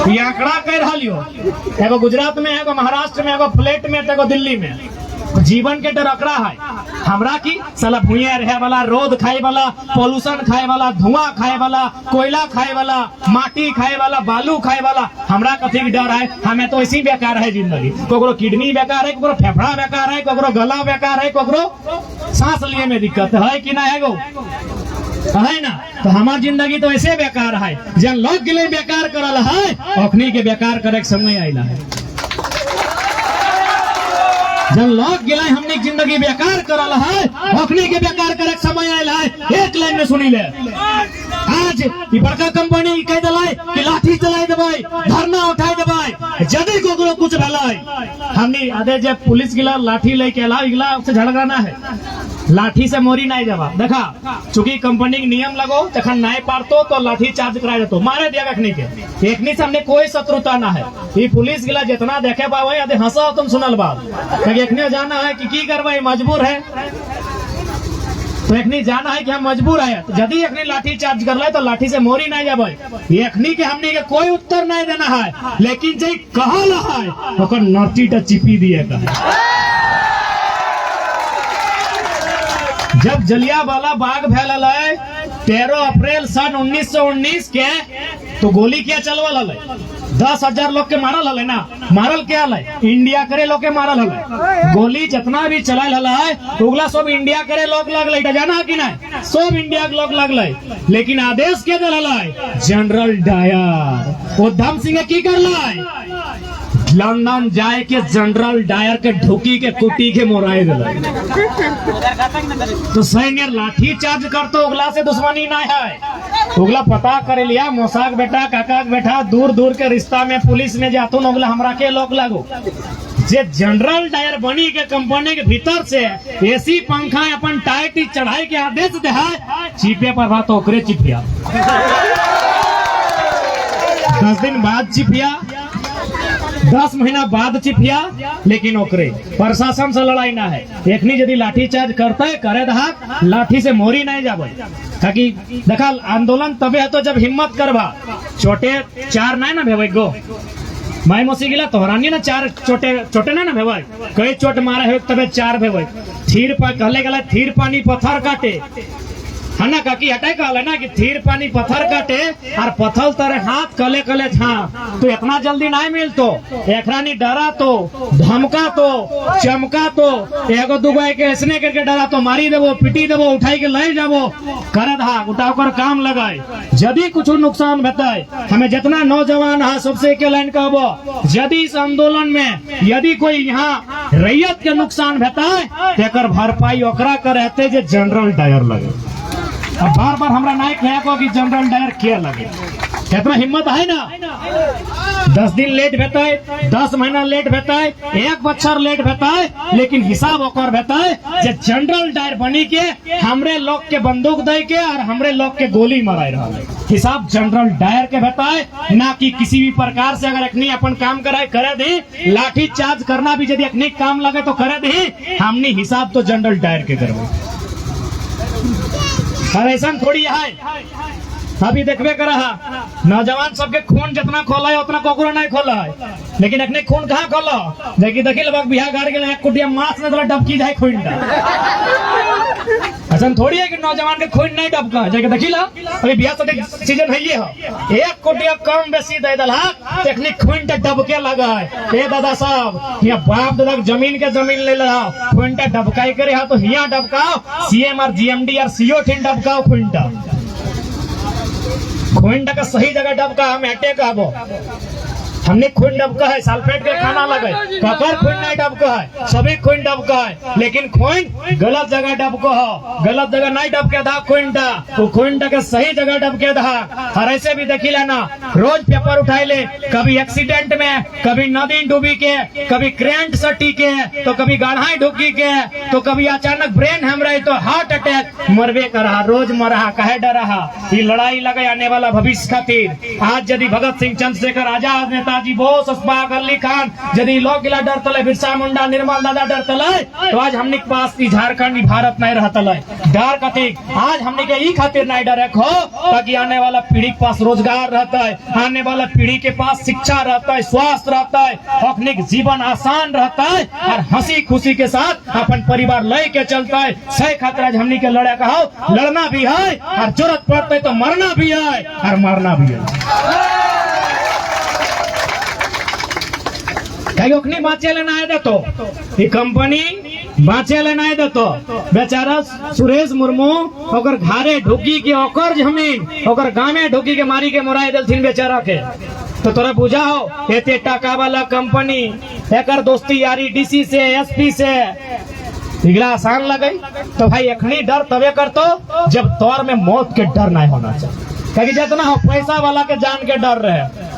ये आंकड़ा कह रहा लियो। एगो गुजरात में, एगो महाराष्ट्र में, एगो फ्लैट में, एगो दिल्ली में। जीवन के डर अकड़ा है हमरा की साला भूया रहे वाला, रोद खाए वाला, पोल्यूशन खाए वाला, धुआं खाए वाला, कोयला खाए वाला, माटी खाए वाला, बालू खाए वाला। हमरा कथी की डर है, हमें तो इसी बेकार है जिंदगी। कोकरो किडनी बेकार है, कोकरो फेफड़ा बेकार है, कोकरो गला बेकार है, कोकरो सांस लिए में दिक्कत है कि ना है गो है ना। तो हमार जिंदगी तो ऐसे बेकार है, जन लोग के लिए बेकार करल है अखनी के बेकार करे के समय आइला है। जब लोग गिलाए हमने जिंदगी बेकार करल है अखनी के बेकार करे समय आयल है। एक लाइन में सुनी ले, आज बड़का कंपनी कह दिलाई कि लाठी चलाई देबै, धरना उठाई देबै, यदि कोकरो कुछ भलाई हमने आधे जब पुलिस गिला लाठी लेके अला गिला उससे झगड़ाना है, लाठी से मोरी नहीं जावा। देखा चूंकि कंपनी के नियम लगो तखन नहीं पारतो तो लाठी चार्ज करा देतो, मारे दिया अखनी के। एकनी से हमने कोई शत्रुता ना है। ये पुलिस गिला जितना देखे पावे आधे हंसा तुम सुनल बात एकने जाना है कि की करवाई मजबूर है। तो एकनी जाना है कि हम मजबूर है, तो यदि एकनी लाठी चार्ज कर ले तो लाठी से मोरी नहीं जाबे। एकनी के हमने के कोई उत्तर नहीं देना है, लेकिन जे कहल है ओकर नटी टा चिपी दिए का जब जलियांवाला बाग फैलल है 13 अप्रैल सन 1919 के, तो गोली क्या चलवल हल? 10,000 लोग के मारल हल ना। मारल क्या हल? इंडिया करे लोग के मारल हल। गोली जितना भी चलाल हल है उगला सब इंडिया करे लोग लगल, जाना कि नहीं? सब इंडिया के लोग लगल, लेकिन आदेश के दिल हल जनरल डायर। उधम सिंह की करल? लंदन जाए के जनरल डायर के ढुकी के कुटी के मोराए दिल। तो सैन्य लाठी चार्ज कर तो उगला से दुश्मनी ना है। उगला पता करे लिया मोसाक बेटा काका बेटा दूर दूर के रिश्ता में पुलिस में जातो न उगला हमरा के लोग लागो। जे जनरल डायर बनी के कंपनी के भीतर से एसी पंखा अपन टाइट चढ़ाई के आदेश दे है, चिपे पर बात ओकरे चिपिया। 10 दिन बाद चिपिया, 10 महीना बाद चिपिया, लेकिन ओकरे प्रशासन से लड़ाई ना है। एकनी यदि लाठी चार्ज करते करे दहा लाठी से मोरी नहीं जाबे। ताकि देखा आंदोलन तबे है तो जब हिम्मत करवा। छोटे चार नहीं ना भेवे गो माई मोसी गिला तोहरानी ना चार छोटे छोटे नहीं ना भेवे। कई चोट मारे है तबे 4 भेवे। थीर पर कहले गला थीर पानी पत्थर काटे है ना काकी हटाए कहले ना कि थीर पानी पत्थर काटे और पत्थर तरे हाथ कले कले हाँ। तो इतना जल्दी नहीं मिलतो। एकरानी डरा तो धमका तो चमका तो एगो दुगो के ऐसने करके डरा तो मारी देवो पिटी देवो उठाई के ले जाबो करे धा उठाव कर काम लगाए। यदि कुछ नुकसान बताए हमें जितना नौजवान है सबसे के लाइन कहबो, यदि इस आंदोलन में यदि कोई यहाँ रैयत के नुकसान बताए तेकर भरपाई ओकरा करते जे जनरल डायर लगे। अब बार बार हमरा नायक को कि जनरल डायर क्या लगे। कितना हिम्मत है ना। 10 दिन लेट भेताए, 10 महीना लेट भेताए, 1 बच्चर लेट भेताए, लेकिन हिसाब ओकर भेताए जे जनरल डायर बनी के हमरे लोग के बंदूक दे के और हमरे लोग के गोली मराए रहा है। हिसाब जनरल डायर के भेताए, ना कि किसी भी प्रकार से अगर अखनी अपन काम कराए करे दी लाठी चार्ज करना भी यदि अखनी काम लगे तो करे दी। हमने हिसाब तो जनरल डायर के करबो। और ऐसा थोड़ी है अभी देखबे कर रहा नौजवान सबके खून जितना खोला है उतना कोकरो नहीं खोला है। लेकिन अखने खून कहाँ खोला देखी देखी लगभग बिहार गाड़ के कुटिया मास में तो डबकी जाए खून का। ऐसा थोड़ी है कि नौजवान के खून नहीं डबका जाके देखी ला। अभी बिहार से सीजन है ये हो एक कुटिया कम बेसी दे दला टेक्निक खून टे डबके लगा है। ए दादा साहब यहाँ बाप दादा जमीन के जमीन ले रहा खून टे डबकाई करे तो यहाँ डबकाओ सीएम और जीएमडी और सीओ ठीन डबकाओ खून का सही जगह डबका हम हटे कहबो। हमने खून डबका है सल्फेट के खाना लगे ककर खून नहीं डबका है सभी खून डबका है। लेकिन खून गलत जगह डबको हो गलत जगह नहीं डबके धा खून के सही जगह डबके धा। और ऐसे भी देखी लेना रोज पेपर उठाई ले कभी एक्सीडेंट में कभी नदी डूबी के कभी करेंट सटी के तो कभी गढ़ाई ढुकी के तो कभी अचानक ब्रेन हेमरेज तो हार्ट अटैक मरबे कर रोज मरहा कहे डरहा। ये लड़ाई लगे आने वाला भविष्य खातिर। आज यदि भगत सिंह चंद्रशेखर आजाद नेताजी बोस अशफाक अली खान यदि लोग गिला डर तले बिरसा मुंडा निर्मल दादा डर तले तो आज हमने के पास झारखंड भारत नहीं रहा तले डर कथी। आज हमने के ई खातिर नहीं डरे खो ताकि आने वाला पीढ़ी के पास रोजगार रहता है आने वाला पीढ़ी के पास शिक्षा रहता है स्वास्थ्य रहता है अपने जीवन आसान रहता है और हंसी खुशी के साथ अपन परिवार ले के चलता है। सही खातिर आज हमने के लड़े कहो लड़ना भी है और जरूरत पड़ते तो मरना भी है और मारना भी है। बाँचे लेना है तो ये कंपनी बाँचे लेना है तो बेचारा सुरेश मुर्मू ओकर घरे ढुकी के ओकर जमीन ओकर गाँव में ढुकी के मारी के मोराई दिलथिन बेचारा के। तो तोरा बुझा हो एते टाका वाला कंपनी एकर दोस्ती यारी डीसी से एसपी से इगला आसान लगे। तो भाई अखनी डर तबे कर तो जब तौर में मौत के डर नहीं होना चाहिए क्योंकि जितना हो पैसा वाला के जान के डर रहे।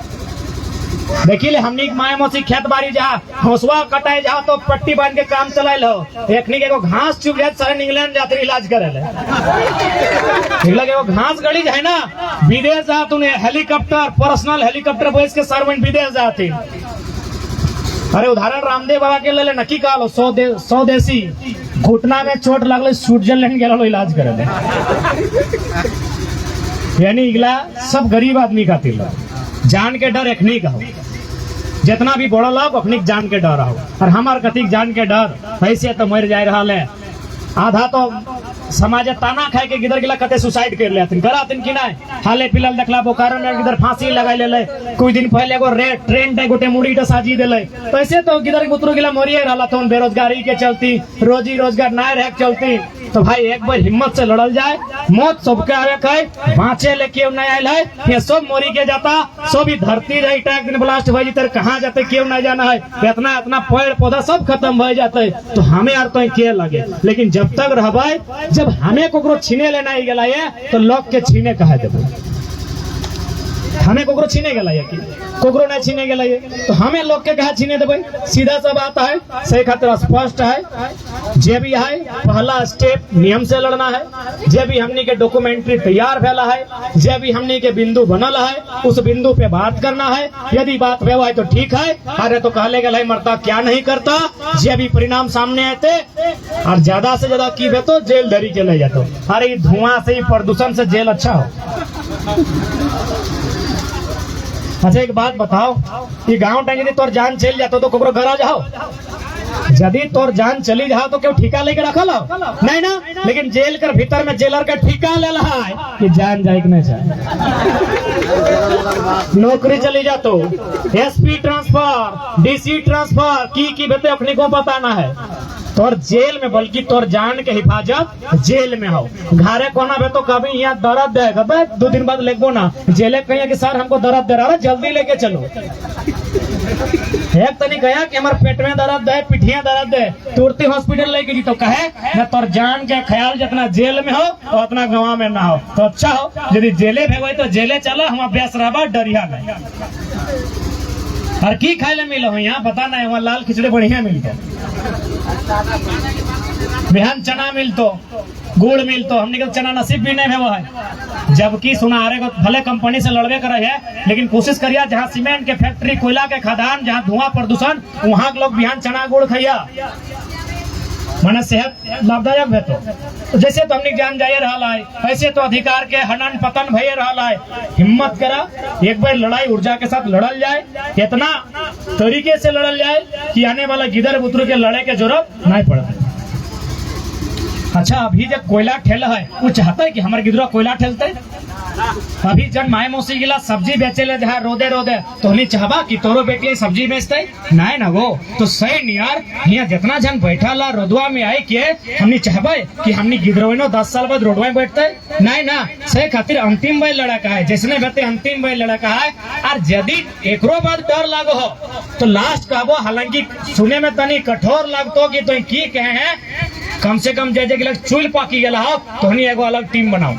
देखी ले हमनी माए मौसी खेत बाड़ी जहाँ हौसवा कटाए जहाँ तो पट्टी बांध के काम चलाए लो एकनी के घास चुप जाए सारे इंग्लैंड जाते इलाज करे ले घास गड़ी जाए ना विदेश जा तूने हेलीकॉप्टर पर्सनल हेलीकॉप्टर बैस के सर्वेंट विदेश जाती। अरे उदाहरण रामदेव बाबा के ले नक्की का लो 100 देसी घुटना में चोट लगल स्विट्जरलैंड गेलो इलाज करे यानी इगला सब गरीब आदमी खातिर जान के डर एखनी का हो जितना भी बड़ा लोग अपनी जान के डर हो और हमार कथी जान के डर ऐसे तो मर जाए रहा है। आधा तो समाज ताना खाए के गिदर गिला कते सुसाइड कर लेथिन करातिन कि नहीं। हाले फिलहाल देखला बोकारो में गिदर फांसी लगाई ले कुछ दिन पहले एगो ट्रेन टे गोटे मुड़ी टा साजी देले। तो ऐसे तो गिदर बुतरू गिला मरिए रहला तो बेरोजगारी के चलती रोजी रोजगार ना रह चलती। तो भाई एक बार हिम्मत से लड़ल जाए, मौत सबके आवे है, बाँचे ले क्यों नहीं आयल है, ये सब मरी के जाता, सब ही धरती रही एक दिन ब्लास्ट भाई तर कहाँ जाते क्यों नहीं जाना है, इतना इतना पेड़ पौधा सब खत्म हो जाते। तो हमें यार तो के लगे, लेकिन जब तक रहबे, जब हमें को छीने लेना ही गला है तो लोग के छीने कहा देबो, हमें कोकरो छीने गला है कि कोकरो नहीं छीने गला है तो हमें लोग के कहा छीने देबे। सीधा सा बात है, सही खातिर स्पष्ट है। जे भी है पहला स्टेप नियम से लड़ना है, जे भी हमनी के डॉक्यूमेंट्री तैयार भेला है, जे भी हमनी के बिंदु बनल है उस बिंदु पे बात करना है। यदि बात भेवा है तो ठीक है, अरे तो कहले गला है मरता क्या नहीं करता। जे भी परिणाम सामने आते और ज्यादा से ज्यादा की तो जेल धरी के ले जाते। अरे धुआं से प्रदूषण से जेल अच्छा हो। अच्छा एक बात बताओ, ये गांव टाइम यदि तोर जान चल जातो तो कोकरो घर आ जाओ, यदि तोर जान चली जाओ तो क्यों ठिका लेके रखल हो नहीं ना। लेकिन जेल कर भीतर में जेलर का ठिका ले रहा है कि जान जाए कि नहीं जाए। नौकरी चली जातो, एसपी ट्रांसफर, डीसी ट्रांसफर की बेटे अपने को बताना है। तोर जेल में, बल्कि तोर जान के हिफाजत जेल में हो। घरे कोना बे तो कभी यहाँ दर्द देगा, 2 दिन बाद लेगो ना जेले कहिए कि सर हमको दर्द दे रहा है, जल्दी लेके चलो। एक तनी गया कि हमारे पेट में दर्द है, पिठिया दर्द है, तुरंत हॉस्पिटल लेके जी तो कहे ना तोर जान के ख्याल जितना जेल में हो और उतना गाँव में ना हो। तो अच्छा हो यदि जेले भेगे तो जेले चलो, हम अभ्यास रहा डरिया नहीं। और की खाए ले मिलो यहाँ बता नहीं, वहाँ लाल खिचड़ी बढ़िया मिलते, बिहान चना मिलतो, गुड़ मिलतो, हमने के चना नसीब भी नहीं है। जबकि सुनारे को भले कंपनी से लड़वे करे है, लेकिन कोशिश करिए जहाँ सीमेंट के फैक्ट्री, कोयला के खदान, जहाँ धुआं प्रदूषण, वहाँ के लोग बिहान चना गुड़ खाइया, माना सेहत लाभदायक है। तो जैसे तो हमने जान जाए रहा है, ऐसे तो अधिकार के हनन पतन भय रहा है। हिम्मत करा, एक बार लड़ाई ऊर्जा के साथ लड़ल जाए, इतना तरीके से लड़ल जाए कि आने वाला गिदर बुतरू के लड़े के जरूरत नहीं पड़ा। अच्छा अभी जब कोयला ठेल है, वो चाहता है कि हमारे गिदरा कोयला ठेलते। अभी जब माए मौसी गिला सब्जी बेचे ले जहाँ रोदे रोदे तो नहीं चाहबा कि तोरो बेटी सब्जी बेचते नहीं ना वो तो सही नियार यहाँ जितना जन बैठा ला रोदवा में आए के हमने चाहबे कि हमने गिदरवनो 10 साल बाद रोडवा में बैठते नहीं ना। सही खातिर अंतिम बार लड़का है, जिसने बेटे अंतिम बार लड़का है। और यदि एकरो बाद डर लागो हो तो लास्ट कहबो, हालांकि सुने में तनी कठोर लगतो कि तो की कहे हैं, कम से कम जैसे कि चूल पाकी गला हो तो हनी एगो अलग टीम बनाओ।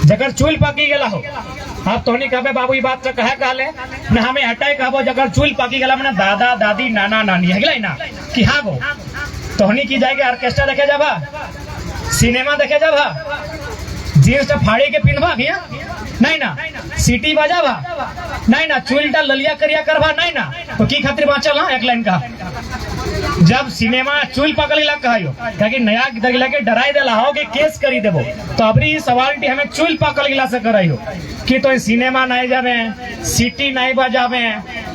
जगर चूल पाकी गला हो अब तो नहीं कहबे बाबू ये बात तो कहे कहले न हमें हटाए कहबो, जगर चूल पाकी गला मैंने दादा दादी नाना नानी है ना कि हाँ गो तो हनी की जाएगी ऑर्केस्ट्रा देखे जाबा, सिनेमा देखे जाबा, जीन्स फाड़ी के पिनवा भैया नहीं ना, सीटी बजावा नहीं ना, चूलटा ललिया करिया करवा नहीं ना। तो की खातिर बाँचल हाँ एक लाइन का, जब सिनेमा चूल पकड़ ला कहो कि नया गिदर के डराई देला हो कि केस करी देबो, तो अबरी सवाल हमें चूल पकड़ गिला से कराई हो कि तो सिनेमा नहीं जावे, सीटी नहीं बजावे,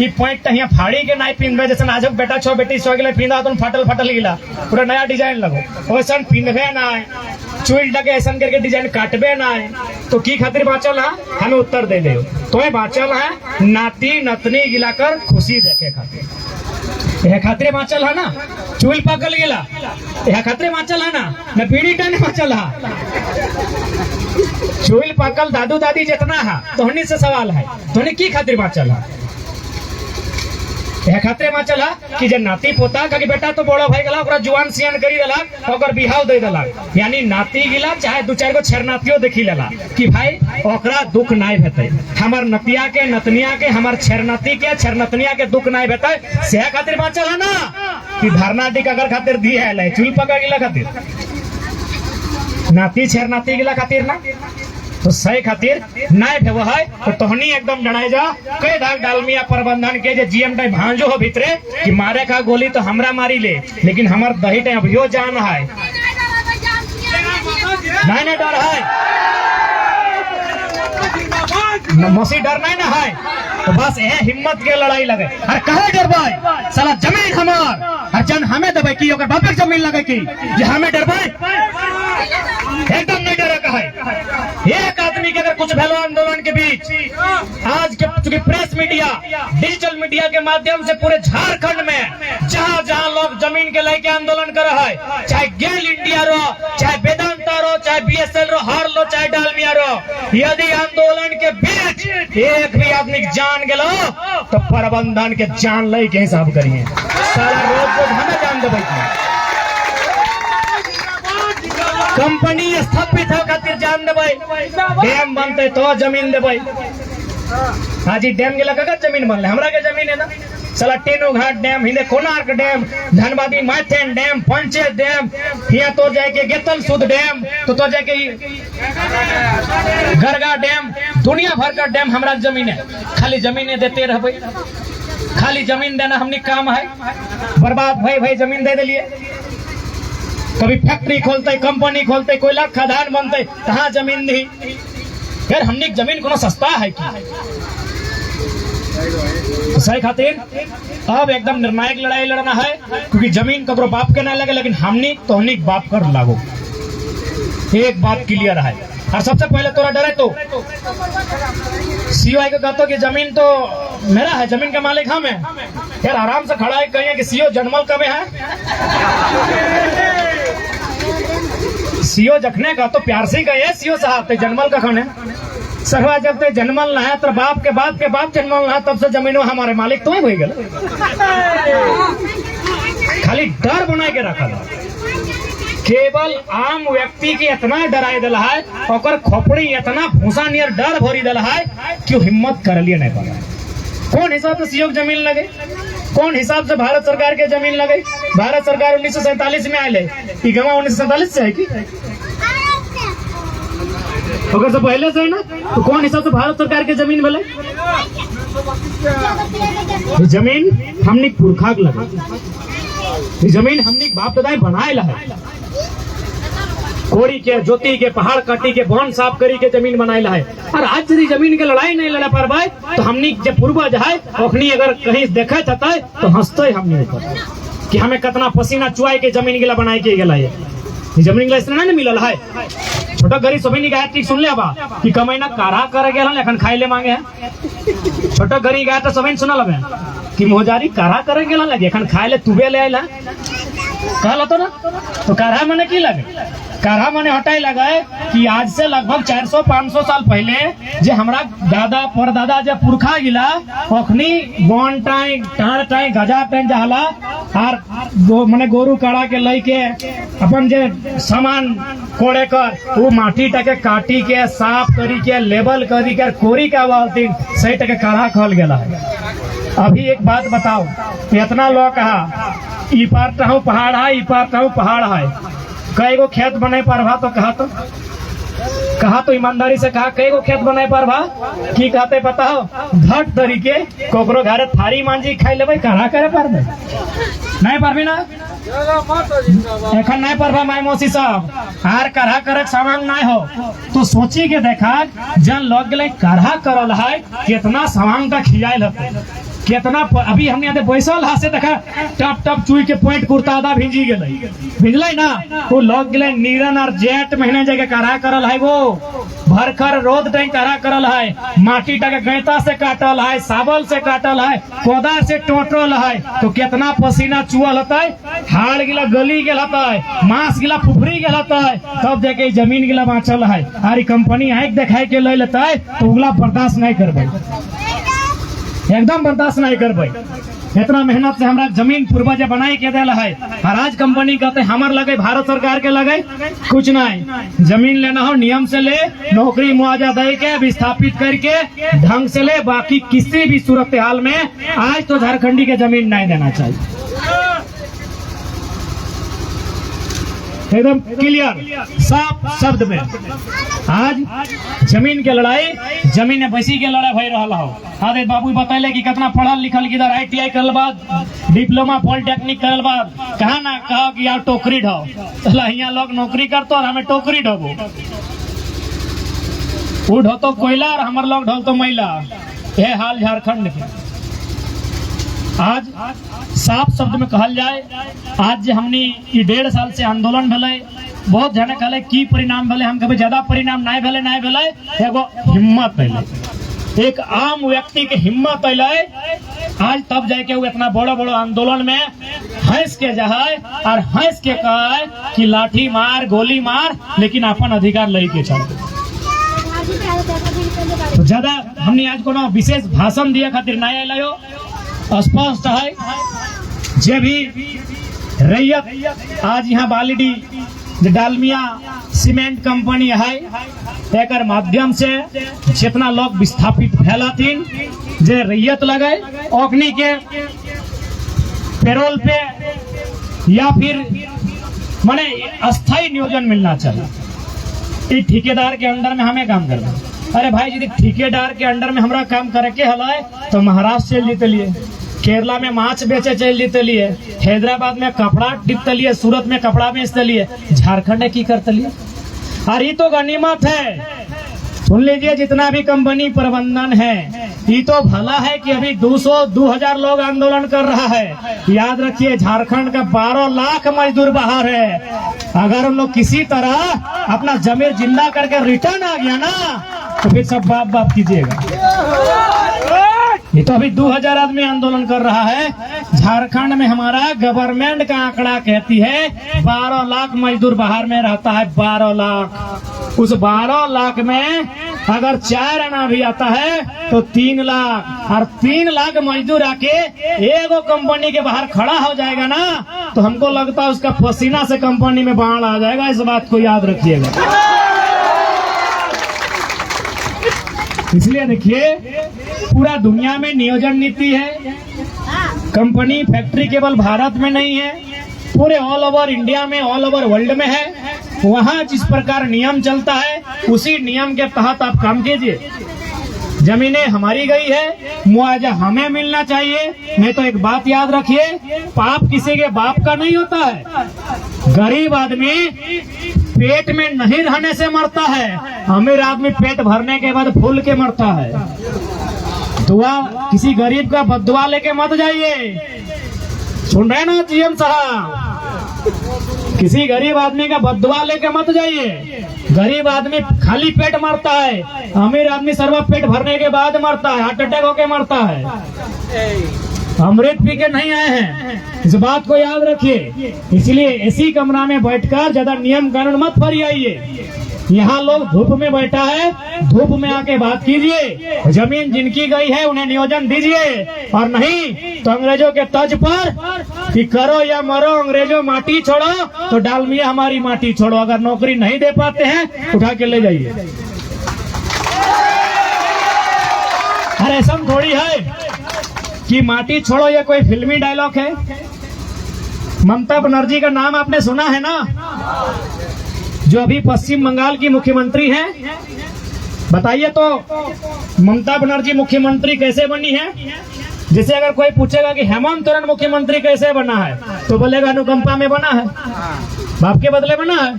ये पॉइंट यहाँ फाड़ी के नहीं पिंधे, जैसे आज बेटा छो बेटी सो गिला पिंधा तो फटल फटल गिला पूरा नया डिजाइन लगो, वैसा पिंधे ना चूल डगे ऐसा करके डिजाइन काटबे ना। तो की खातिर बाँचल है हमें उत्तर दे दे, तो बाँचल है नाती नतनी गिलाकर खुशी देखे खातिर, यह खातिर बाँचल है ना, चूल पकड़ गिला यह खातिर बाँचल है ना, न पीढ़ी टाने बाँचल है। चूल पकल दादू दादी जितना है तो हनी से सवाल है, तो की खातिर बाँचल है, यह खातिर बाँचल है कि जब नाती पोता का बेटा तो बड़ो भाई गला जुआन सियान करी देला और बिहाव दे देला, यानी नाती गिला चाहे 2-4 गो छेरनातियों देखी लेला कि भाई ओकरा दुख नहीं भेटे, हमार नतिया के नतनिया के हमार छेरनाती के छेरनतनिया के दुख नहीं भेटे, से खातिर बाँचल है ना कि धरना दी अगर खातिर दी है चूल पकड़ गिला खातिर, नाती छेरनाती गिला खातिर ना। तो सही खातिर नहीं भेव है तो तोहनी एकदम डराए जा कई धाक डालमिया प्रबंधन के जे जीएम टाइम भांजो हो भीतरे कि मारे का गोली तो हमरा मारी ले, लेकिन हमार दही टाइम अभियो जान है नहीं डर है, मसी डर नहीं ना है। तो बस ये हिम्मत के लड़ाई लगे। अरे कहे डरबाई साला जमीन हमार, और जन हमें दबे की ओकर बाप के जमीन लगे की जे हमें डरबाई, एकदम नहीं डरे कहे। एक आदमी के अगर कुछ भलो आंदोलन के बीच आज के चूंकि प्रेस मीडिया डिजिटल मीडिया के माध्यम से पूरे झारखंड में जहां जहां लोग जमीन के लेके आंदोलन कर रहा है, चाहे गेल इंडिया रो, चाहे वेदांता रो, चाहे बीएसएल रो, हार लो, चाहे डालमिया रो, यदि आंदोलन के बीच एक भी आदमी जान गेलो तो प्रबंधन के जान ले के हिसाब करिए। सारा रोज हमें जान देवे, कंपनी स्थापित हो खातिर जान देवे, डैम बनते तो जमीन देवे। आज डैम के लगा जमीन बनले, हमरा के जमीन है ना साला टेनो घाट डैम, हिंदे कोणार्क डैम, धनबादी माथेन डैम, पंचायत डैम, यहाँ तो जाके गेतल सुध डैम, तो जाके गरगा डैम, दुनिया भर का डैम हमारा जमीन है। खाली जमीनें देते रहे, खाली जमीन देना हमने काम है। बर्बाद भाई जमीन दे दिलिए, कभी फैक्ट्री खोलते, कंपनी खोलते, कोयला खदान बनते, कहाँ जमीन दी। फिर हमने जमीन को सस्ता है कि सही खातिर अब एकदम निर्णायक लड़ाई लड़ना है, क्योंकि जमीन ककरो बाप के ना लगे, लेकिन हमनी तो हमनी बाप कर लागो। एक बात क्लियर है। और सबसे पहले तोरा डरे तो सीओ को कहते कि जमीन तो मेरा है, जमीन का मालिक हम है। यार आराम से खड़ा है, कहिए कि सीओ जनमल कब है, सीओ जखने का तो प्यार से कहिए सीओ साहब तो जनमल का खान है। सरवा जब तक जन्मल ना है तो बाप के बाप जन्मल ना है, तब से जमीनों हमारे मालिक तो ही हो गए। खाली डर बना के रखा था, केवल आम व्यक्ति की इतना डराई दिला है, और खोपड़ी इतना भूसा नियर डर भरी दिला है कि हिम्मत कर लिए नहीं पाया। कौन हिसाब से सीओ जमीन लगे, कौन हिसाब से भारत सरकार के जमीन लगे। भारत सरकार 1947 में आये, गवा 1947 से है की अगर से पहले से है ना, तो कौन हिसाब से भारत सरकार के जमीन बोले। जमीन हमने पुरखा लगे, जमीन हमने बाप दादा बनाए ला है। कोड़ी के, जोती के, पहाड़ काटी के, वन साफ करी के जमीन बनाए ला है। और आज यदि जमीन के लड़ाई नहीं लड़ा पार भाई, तो हमने जब पूर्वज है ओखनी अगर कहीं देखा था तो हंसते हमने ऊपर कि हमें कितना पसीना चुआई के जमीन गिला बनाए के गला है। जमीन गिला इसलिए नहीं मिलल है। छोटा गरीब सभी नहीं ठीक सुन लिया बा कि कमैना कारा करे गेल लेकिन खाई ले मांगे है। छोटा गरीब गाय तो सभी सुना लगे कि मोजारी कारा करे गेल लगे एखन खाए ले तुबे ले आइला कहल तो ना। तो कारा माने की लगे, कारा माने हटाई लगाए कि आज से लगभग 400-500 साल पहले जे हमरा दादा परदादा जे पुरखा गिला ओखनी वन टाइम टाड़ टाइम गजा टाइम जहला और माने गोरू काड़ा के लई के अपन जे सामान कोड़े कर वो माटी टके काटी के साफ करी के लेबल करी के कोरी के वालती सही टके काढ़ा खल गेला है। अभी एक बात बताओ, इतना लोग कहा ई पार टहु पहाड़ है, ई पार टहु पहाड़ है, कई गो खेत बने पारभा तो कहा तो ईमानदारी से कहा कई गो खेत बने पारभा की कहते पता हो घट तरीके कोकरो घरे थारी मांझी खाई लेबै कहा करे पारबे नहीं पारबी ना एखन नहीं पारबा माई मौसी साहब आर काढ़ा करे सामान नहीं हो तो सोची के देखा जन लोग गए काढ़ा करल है कितना सामान का खियाल है कितना अभी हमने यहाँ बैसल हाथ से देखा टप टप चुई के पॉइंट कुर्ता आधा भिजी गए भिजल ना वो लोग गए नीरन और जेठ महीने जगह काढ़ा करल है वो भरकर रोद टाइम काढ़ा करल है माटी टके गैता से काटल है साबल से काटल है कोदा से टोटल है तो कितना पसीना चुअल होता है हाड़ गिला गली गेल होता है मांस गिला फुफरी गेल होता है तब जाके जमीन गिला बाँचल है और कंपनी आँख देखाई के ले लेता है तो उगला बर्दाश्त नहीं करबे एकदम बर्दाश्त नहीं करबे। इतना मेहनत से हमारा जमीन पूर्वज बनाई के दिला है और आज कंपनी कहते हमार लगे भारत सरकार के लगे कुछ नहीं जमीन लेना हो नियम से ले नौकरी मुआवजा दे के विस्थापित करके ढंग से ले बाकी किसी भी सूरत हाल में आज तो झारखंडी के जमीन नहीं देना चाहिए एकदम क्लियर साफ शब्द में। आज जमीन के लड़ाई जमीन बैसी के लड़ाई भई रहा हो आदित्य बाबू बतैले कि कितना पढ़ल लिखल किधर ITI करल बाद डिप्लोमा पॉलिटेक्निक करल बाद कहा ना कहा कि यार टोकरी ढो चला यहाँ लोग नौकरी करतो और हमें टोकरी ढोबो वो ढोतो कोयला और हमार लोग ढोल तो मैला यह हाल झारखंड के। आज साफ शब्द में कहल जाए, आज जे हमनी ये 1.5 साल से आंदोलन भले, बहुत जने कहले की परिणाम भले, हम कभी ज्यादा परिणाम नहीं भले, एगो हिम्मत भले, एक आम व्यक्ति के हिम्मत अले आज तब जाके वो इतना बड़ा बड़ा आंदोलन में हंस के जाए और हंस के कहे कि लाठी मार गोली मार, लेकिन अपन अधिकार लेके चल। तो ज्यादा हमने आज को विशेष भाषण दिया खातिर नहीं आयो, स्पष्ट है जे भी रैयत आज यहाँ बालीडी डालमिया सीमेंट कंपनी है, एक माध्यम से जितना लोग विस्थापित फैलातीन जे रैयत लगे ओकनी के पेरोल पे या फिर माने अस्थायी नियोजन मिलना चाहिए। ठेकेदार के अंडर में हमें काम करना। अरे भाई यदि ठेकेदार के अंडर में हमरा काम करे के हलाए तो महाराष्ट्र चल जीते लिए, केरला में माछ बेचे चल जीते लिए, हैदराबाद में कपड़ा टिपते लिए, सूरत में कपड़ा बेचते लिए, झारखंड की करते लिए। और ये तो गनीमत है, सुन लीजिए जितना भी कंपनी प्रबंधन है, ये तो भला है कि अभी 200-2000 लोग आंदोलन कर रहा है। याद रखिए झारखंड का 12 लाख मजदूर बाहर है। अगर हम लोग किसी तरह अपना जमीर जिंदा करके रिटर्न आ गया ना तो फिर सब बाप बाप कीजिएगा। ये तो अभी 2000 आदमी आंदोलन कर रहा है। झारखंड में हमारा गवर्नमेंट का आंकड़ा कहती है 12 लाख मजदूर बाहर में रहता है। 12 लाख, उस 12 लाख में अगर 4 आना भी आता है तो 3 लाख, और 3 लाख मजदूर आके एगो कंपनी के बाहर खड़ा हो जाएगा ना तो हमको लगता है उसका पसीना से कंपनी में बाढ़ आ जाएगा। इस बात को याद रखिएगा। इसलिए देखिए पूरा दुनिया में नियोजन नीति है, कंपनी फैक्ट्री केवल भारत में नहीं है, पूरे ऑल ओवर इंडिया में, ऑल ओवर वर्ल्ड में है। वहाँ जिस प्रकार नियम चलता है उसी नियम के तहत आप काम कीजिए। जमीनें हमारी गई है, मुआवजा हमें मिलना चाहिए। नहीं तो एक बात याद रखिए, पाप किसी के बाप का नहीं होता है। गरीब आदमी पेट में नहीं रहने से मरता है, अमीर आदमी पेट भरने के बाद फूल के मरता है। दुआ किसी गरीब का बददुआ लेके मत जाइए। सुन रहे ना जीएम साहब, किसी गरीब आदमी का बददुआ लेके मत जाइए। गरीब आदमी खाली पेट मरता है, अमीर आदमी सर्व पेट भरने के बाद मरता है, हार्ट अटैक होके मरता है। अमृत पी के नहीं आए हैं, इस बात को याद रखिए। इसलिए इसी कमरा में बैठकर ज्यादा नियम कानून मत फरियाइए। यहाँ लोग धूप में बैठा है, धूप में आके बात कीजिए। जमीन जिनकी गई है उन्हें नियोजन दीजिए, और नहीं तो अंग्रेजों के तर्ज पर कि करो या मरो अंग्रेजों माटी छोड़ो, तो डालमिया हमारी माटी छोड़ो। अगर नौकरी नहीं दे पाते हैं उठा के ले जाइए। अरे ऐसा थोड़ी है कि माटी छोड़ो ये कोई फिल्मी डायलॉग है। ममता बनर्जी का नाम आपने सुना है ना, जो अभी पश्चिम बंगाल की मुख्यमंत्री हैं। बताइए तो ममता बनर्जी मुख्यमंत्री कैसे बनी है? जैसे अगर कोई पूछेगा कि हेमंत सोरेन मुख्यमंत्री कैसे बना है तो बोलेगा अनुकंपा में बना है, बाप के बदले बना है।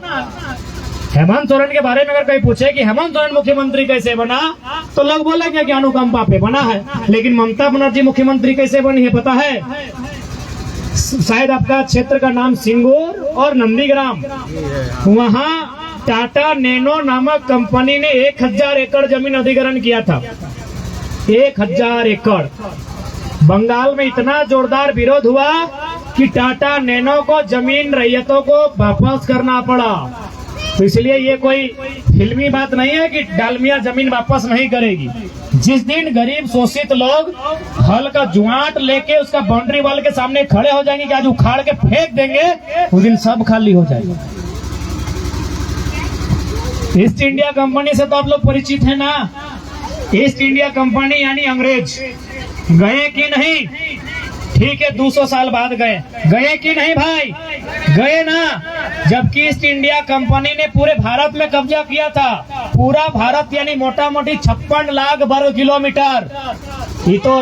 हेमंत सोरेन के बारे में अगर कोई पूछे कि हेमंत सोरेन मुख्यमंत्री कैसे बना तो लोग बोलेंगे कि अनुकंपा पे बना है। लेकिन ममता बनर्जी मुख्यमंत्री कैसे बनी है पता है? शायद आपका क्षेत्र का नाम सिंगूर और नंदीग्राम, वहाँ टाटा नैनो नामक कंपनी ने 1000 एकड़ जमीन अधिग्रहण किया था। 1000 एकड़। बंगाल में इतना जोरदार विरोध हुआ कि टाटा नैनो को जमीन रैयतों को वापस करना पड़ा। तो इसलिए ये कोई फिल्मी बात नहीं है कि डालमिया जमीन वापस नहीं करेगी। जिस दिन गरीब शोषित लोग हल का जुआट लेके उसका बाउंड्री वाल के सामने खड़े हो जाएंगे कि आज उखाड़ के फेंक देंगे, उस दिन सब खाली हो जाएगा। ईस्ट इंडिया कंपनी से तो आप लोग परिचित है ना। ईस्ट इंडिया कंपनी यानी अंग्रेज गए कि नहीं? ठीक है, 200 साल बाद गए कि नहीं भाई? गए ना। जबकि ईस्ट इंडिया कंपनी ने पूरे भारत में कब्जा किया था। पूरा भारत यानी मोटा मोटी 56 लाख वर्ग किलोमीटर, ये तो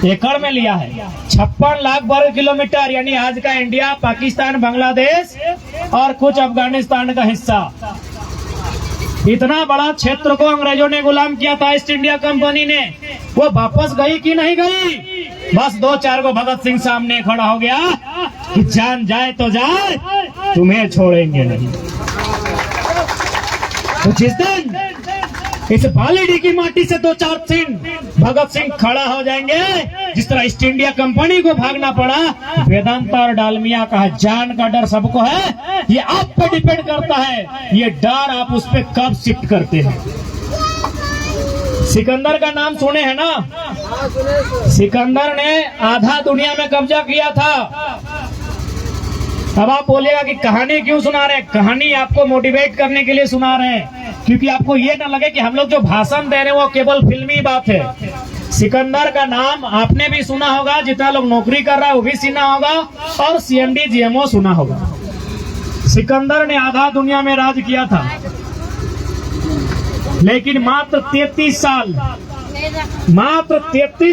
एकड़ में लिया है। 56 लाख वर्ग किलोमीटर यानी आज का इंडिया, पाकिस्तान, बांग्लादेश और कुछ अफगानिस्तान का हिस्सा। इतना बड़ा क्षेत्र को अंग्रेजों ने गुलाम किया था ईस्ट इंडिया कंपनी ने। वो वापस गई कि नहीं गई? बस 2-4 को भगत सिंह सामने खड़ा हो गया कि जान जाए तो जाए, तुम्हें छोड़ेंगे नहीं। तो जिस दिन इस बालीडी की माटी से 2-4 सिंह भगत सिंह खड़ा हो जाएंगे, जिस तरह ईस्ट इंडिया कंपनी को भागना पड़ा, वेदांता और डालमिया का जान का डर सबको है। ये आप पे डिपेंड करता है, ये डर आप उस पर कब शिफ्ट करते हैं। सिकंदर का नाम सुने हैं ना? सिकंदर ने आधा दुनिया में कब्जा किया था। अब आप बोलिएगा कि कहानी क्यों सुना रहे हैं? कहानी आपको मोटिवेट करने के लिए सुना रहे हैं, क्योंकि आपको ये ना लगे कि हम लोग जो भाषण दे रहे हैं वो केवल फिल्मी बात है। सिकंदर का नाम आपने भी सुना होगा, जितना लोग नौकरी कर रहा है वो भी सुना होगा, और CMD GMO सुना होगा। सिकंदर ने आधा दुनिया में राज किया था, लेकिन मात्र 33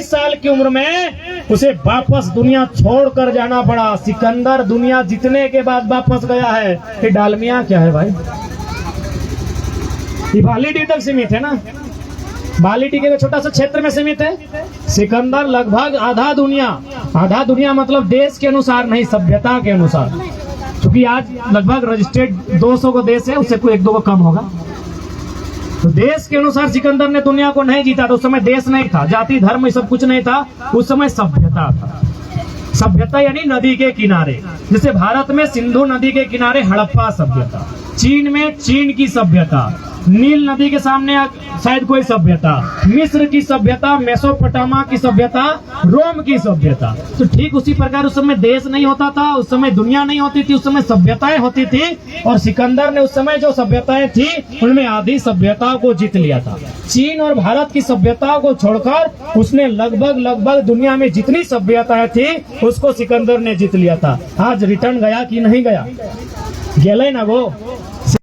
साल की उम्र में उसे वापस दुनिया छोड़कर जाना पड़ा। सिकंदर दुनिया जीतने के बाद वापस गया है। ये डालमिया क्या है भाई? ये बालीडी तक सीमित है ना, बालीडी के छोटा सा क्षेत्र में सीमित है। सिकंदर लगभग आधा दुनिया मतलब देश के अनुसार नहीं, सभ्यता के अनुसार, क्योंकि आज लगभग रजिस्टर्ड 200 को देश है, उससे कोई 1-2 को कम होगा। तो देश के अनुसार सिकंदर ने दुनिया को नहीं जीता। तो उस समय देश नहीं था, जाति धर्म सब कुछ नहीं था, उस समय सभ्यता था। सभ्यता यानी नदी के किनारे, जैसे भारत में सिंधु नदी के किनारे हड़प्पा सभ्यता, चीन में चीन की सभ्यता, नील नदी के सामने शायद कोई सभ्यता, मिस्र की सभ्यता, मेसोपोटामा की सभ्यता, रोम की सभ्यता। तो ठीक उसी प्रकार उस समय देश नहीं होता था, उस समय दुनिया नहीं होती थी, उस समय सभ्यताएं होती थी। और सिकंदर ने उस समय जो सभ्यताएं थी उनमें आधी सभ्यता को जीत लिया था। चीन और भारत की सभ्यता को छोड़कर उसने लगभग दुनिया में जितनी सभ्यताएं थी उसको सिकंदर ने जीत लिया था। आज रिटर्न गया कि नहीं गया? गेले ना वो।